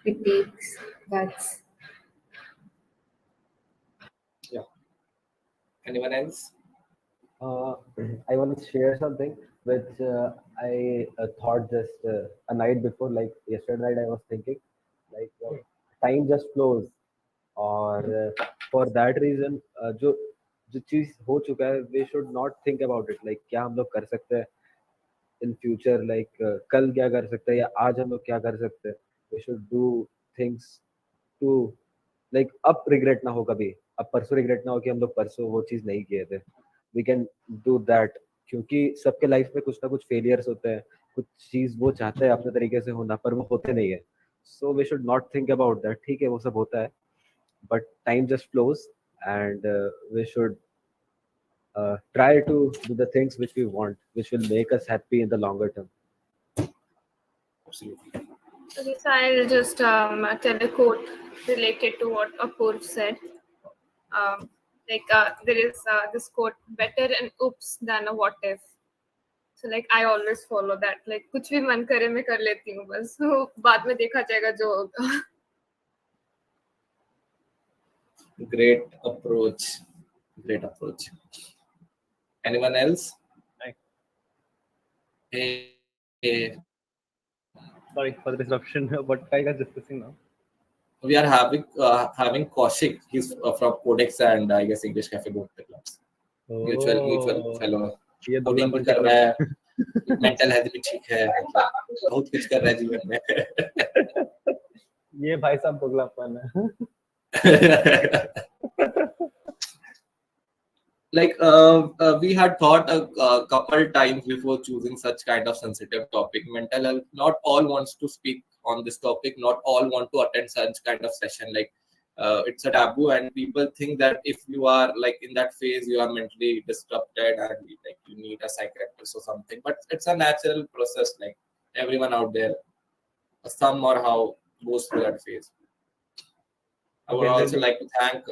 [SPEAKER 13] It takes guts.
[SPEAKER 2] Yeah. Anyone else?
[SPEAKER 3] I want to share something which I thought just a night before, like yesterday night. I was thinking, like time just flows, और for that reason जो जो चीज हो चुका है, we should not think about it. Like क्या हम लोग कर सकते हैं in future, like कल क्या कर सकते हैं या आज हम लोग क्या कर सकते हैं. We should do things to like अब regret ना हो कभी, अब परसों regret ना हो कि हम लोग परसों वो चीज नहीं किए थे. We can do that, क्योंकि सबके लाइफ में कुछ ना कुछ फेलियर्स होते हैं, कुछ चीज वो चाहते हैं अपने तरीके से होना पर वो होते नहीं है. So we should not think about that. ठीक है, वो सब होता है, but time just flows, and we should try to do the things which we want, which will make us happy in the longer term.
[SPEAKER 2] Absolutely.
[SPEAKER 7] Okay, so I'll just tell a quote related to what Apurv said. There is this quote, better an oops than a what if. So like I always follow that. Like कुछ भी मन करे मैं कर लेती हूँ बस. So बाद में देखा जाएगा जो होगा.
[SPEAKER 2] Great approach. Great approach. Anyone else? Hey.
[SPEAKER 1] Sorry for the disruption. What are you guys discussing now?
[SPEAKER 2] We are having Kaushik. He's from Codex and I guess English Cafe, both the clubs. Mutual fellow.
[SPEAKER 1] ये दो
[SPEAKER 2] Coding भी कर रहा है, mental health भी ठीक है, बहुत कुछ कर रहा है जीवन में.
[SPEAKER 1] ये भाई साहब दोगलापन है.
[SPEAKER 2] Like we had thought a couple times before choosing such kind of sensitive topic. Mental health. Not all wants to speak on this topic. Not all want to attend such kind of session. Like it's a taboo, and people think that if you are like in that phase, you are mentally disrupted and like you need a psychiatrist or something. But it's a natural process. Like everyone out there, some or how goes through that phase. I would also like to thank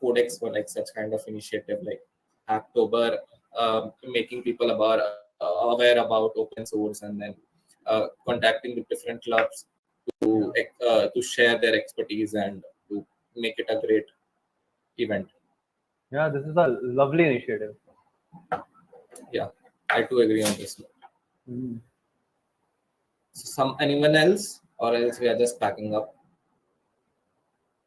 [SPEAKER 2] Codex for like such kind of initiative, like October, making people aware about open source, and then contacting the different clubs to share their expertise and to make it a great event.
[SPEAKER 1] Yeah, this is a lovely initiative.
[SPEAKER 2] Yeah, I too agree on this. So anyone else, or else we are just packing up?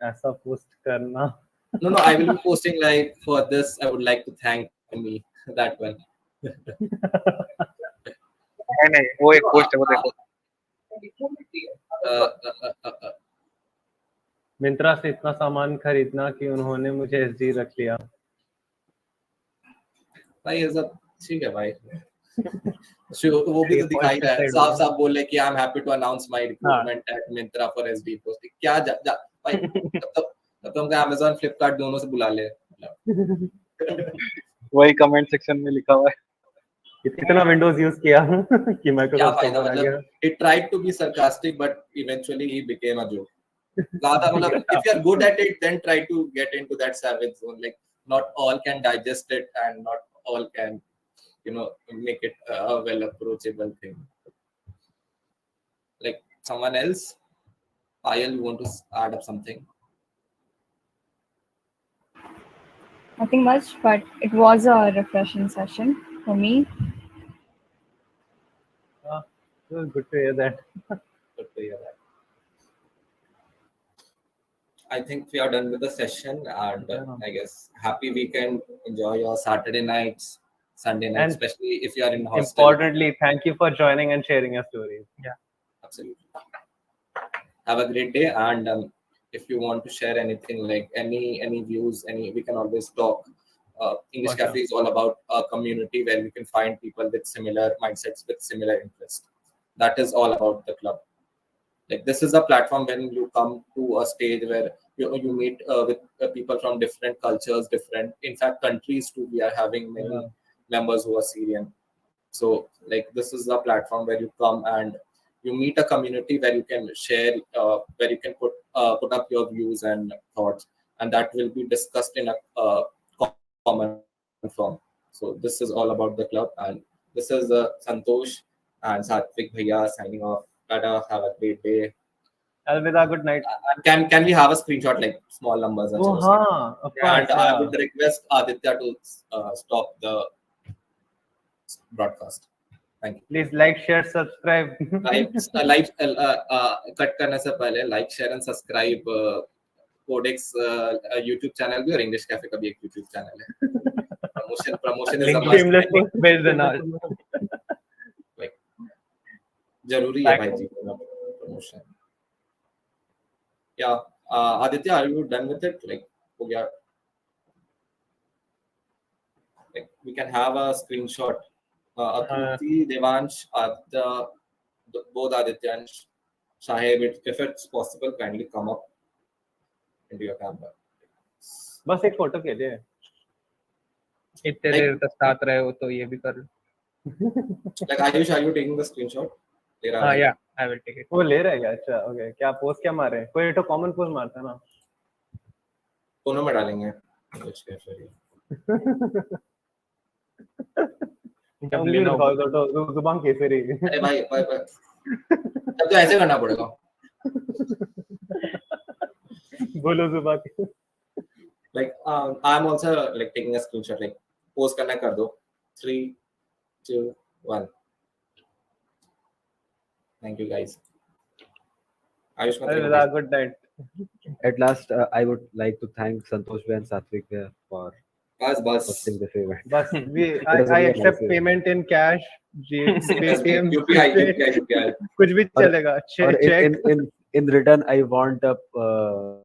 [SPEAKER 1] ऐसा post करना.
[SPEAKER 2] No, I will be posting like for this. I would like to thank me, that one.
[SPEAKER 11] नहीं वो एक post है वो देखो.
[SPEAKER 1] मिंत्रा से इतना सामान खरीदना कि उन्होंने मुझे एसडी रख लिया.
[SPEAKER 2] भाई ये सब ठीक है भाई. वो भी तो दिखाई रहा है, साफ बोले कि I am happy to announce my recruitment at Myntra for SD post. क्या भाई तब हमको Amazon Flipkart दोनों से बुला ले.
[SPEAKER 11] वही कमेंट सेक्शन में लिखा हुआ है.
[SPEAKER 1] इतना विंडोज यूज किया कि माइक्रोसॉफ्ट को आ गया.
[SPEAKER 2] He tried to be sarcastic but eventually he became a joke. ज्यादा मतलब if you are good at it then try to get into that savage zone. Like not all can digest it and not all can make it a well approachable thing. Like someone else, Ayal, you want to add up something?
[SPEAKER 9] Nothing much, but it was a refreshing session for me.
[SPEAKER 1] Good to hear that.
[SPEAKER 2] Good to hear that. I think we are done with the session, and I guess happy weekend. Enjoy your Saturday nights. Sunday night,
[SPEAKER 1] And
[SPEAKER 2] especially if you are in hostel.
[SPEAKER 1] importantly, thank you for joining and sharing your stories.
[SPEAKER 2] Absolutely. Have a great day, and if you want to share anything, like any views, we can always talk. English
[SPEAKER 1] For sure.
[SPEAKER 2] Cafe is all about a community where we can find people with similar mindsets, with similar interests. That is all about the club. Like, this is a platform when you come to a stage where you meet with people from different cultures, different, in fact, countries too. We are having many members who are Syrian. So, like, this is a platform where you come and you meet a community where you can share, where you can put up your views and thoughts, and that will be discussed in a common form. So this is all about the club, and this is Santosh and Satvik Bhaiya signing off. Tata, have a great day.
[SPEAKER 1] Alvida, good night.
[SPEAKER 2] Can we have a screenshot, like small numbers?
[SPEAKER 1] Oh, हाँ, of course.
[SPEAKER 2] And I would request Aditya to stop the broadcast. Thank you.
[SPEAKER 1] Please like, share, subscribe.
[SPEAKER 2] Cut करने से पहले like share and subscribe Codex YouTube channel भी और English cafe का भी एक YouTube channel है. Promotion is
[SPEAKER 1] Link shameless post based and all.
[SPEAKER 2] like जरूरी है भाई जी promotion. Yeah, Aditya, are you done with it? Like, हो गया. Like, we can have a screenshot. Akruti, Devansh, both Aditya and Shahib, if it's possible, kindly come up into your camera.
[SPEAKER 1] बस एक photo के लिए.
[SPEAKER 10] इतने देर तक साथ रहे हो तो ये भी कर लो.
[SPEAKER 2] Like, Ayush, are you taking the screenshot?
[SPEAKER 10] हाँ, yeah, I will take it.
[SPEAKER 1] वो ले रहा है क्या? अच्छा, ओके. क्या पोस्ट क्या मारे? कोई तो कॉमन पोस्ट मारता है ना.
[SPEAKER 2] दोनों में डालेंगे.
[SPEAKER 1] उंगली दिखाओ तो जुबान केसरी.
[SPEAKER 2] अरे भाई तब तो ऐसे करना पड़ेगा.
[SPEAKER 1] बोलो जुबान.
[SPEAKER 2] Like, I'm also like taking a screenshot. Like, post करना कर दो. 3, 2, 1. Thank you, guys. Ayush,
[SPEAKER 1] Alvida, good night.
[SPEAKER 3] At last, I would like to thank Santosh Bhai and Satvik Bhai for hosting this event.
[SPEAKER 1] Bas, I accept payment in cash. Paytm,
[SPEAKER 2] UPI.
[SPEAKER 1] कुछ भी चलेगा.
[SPEAKER 3] Or in return, I want a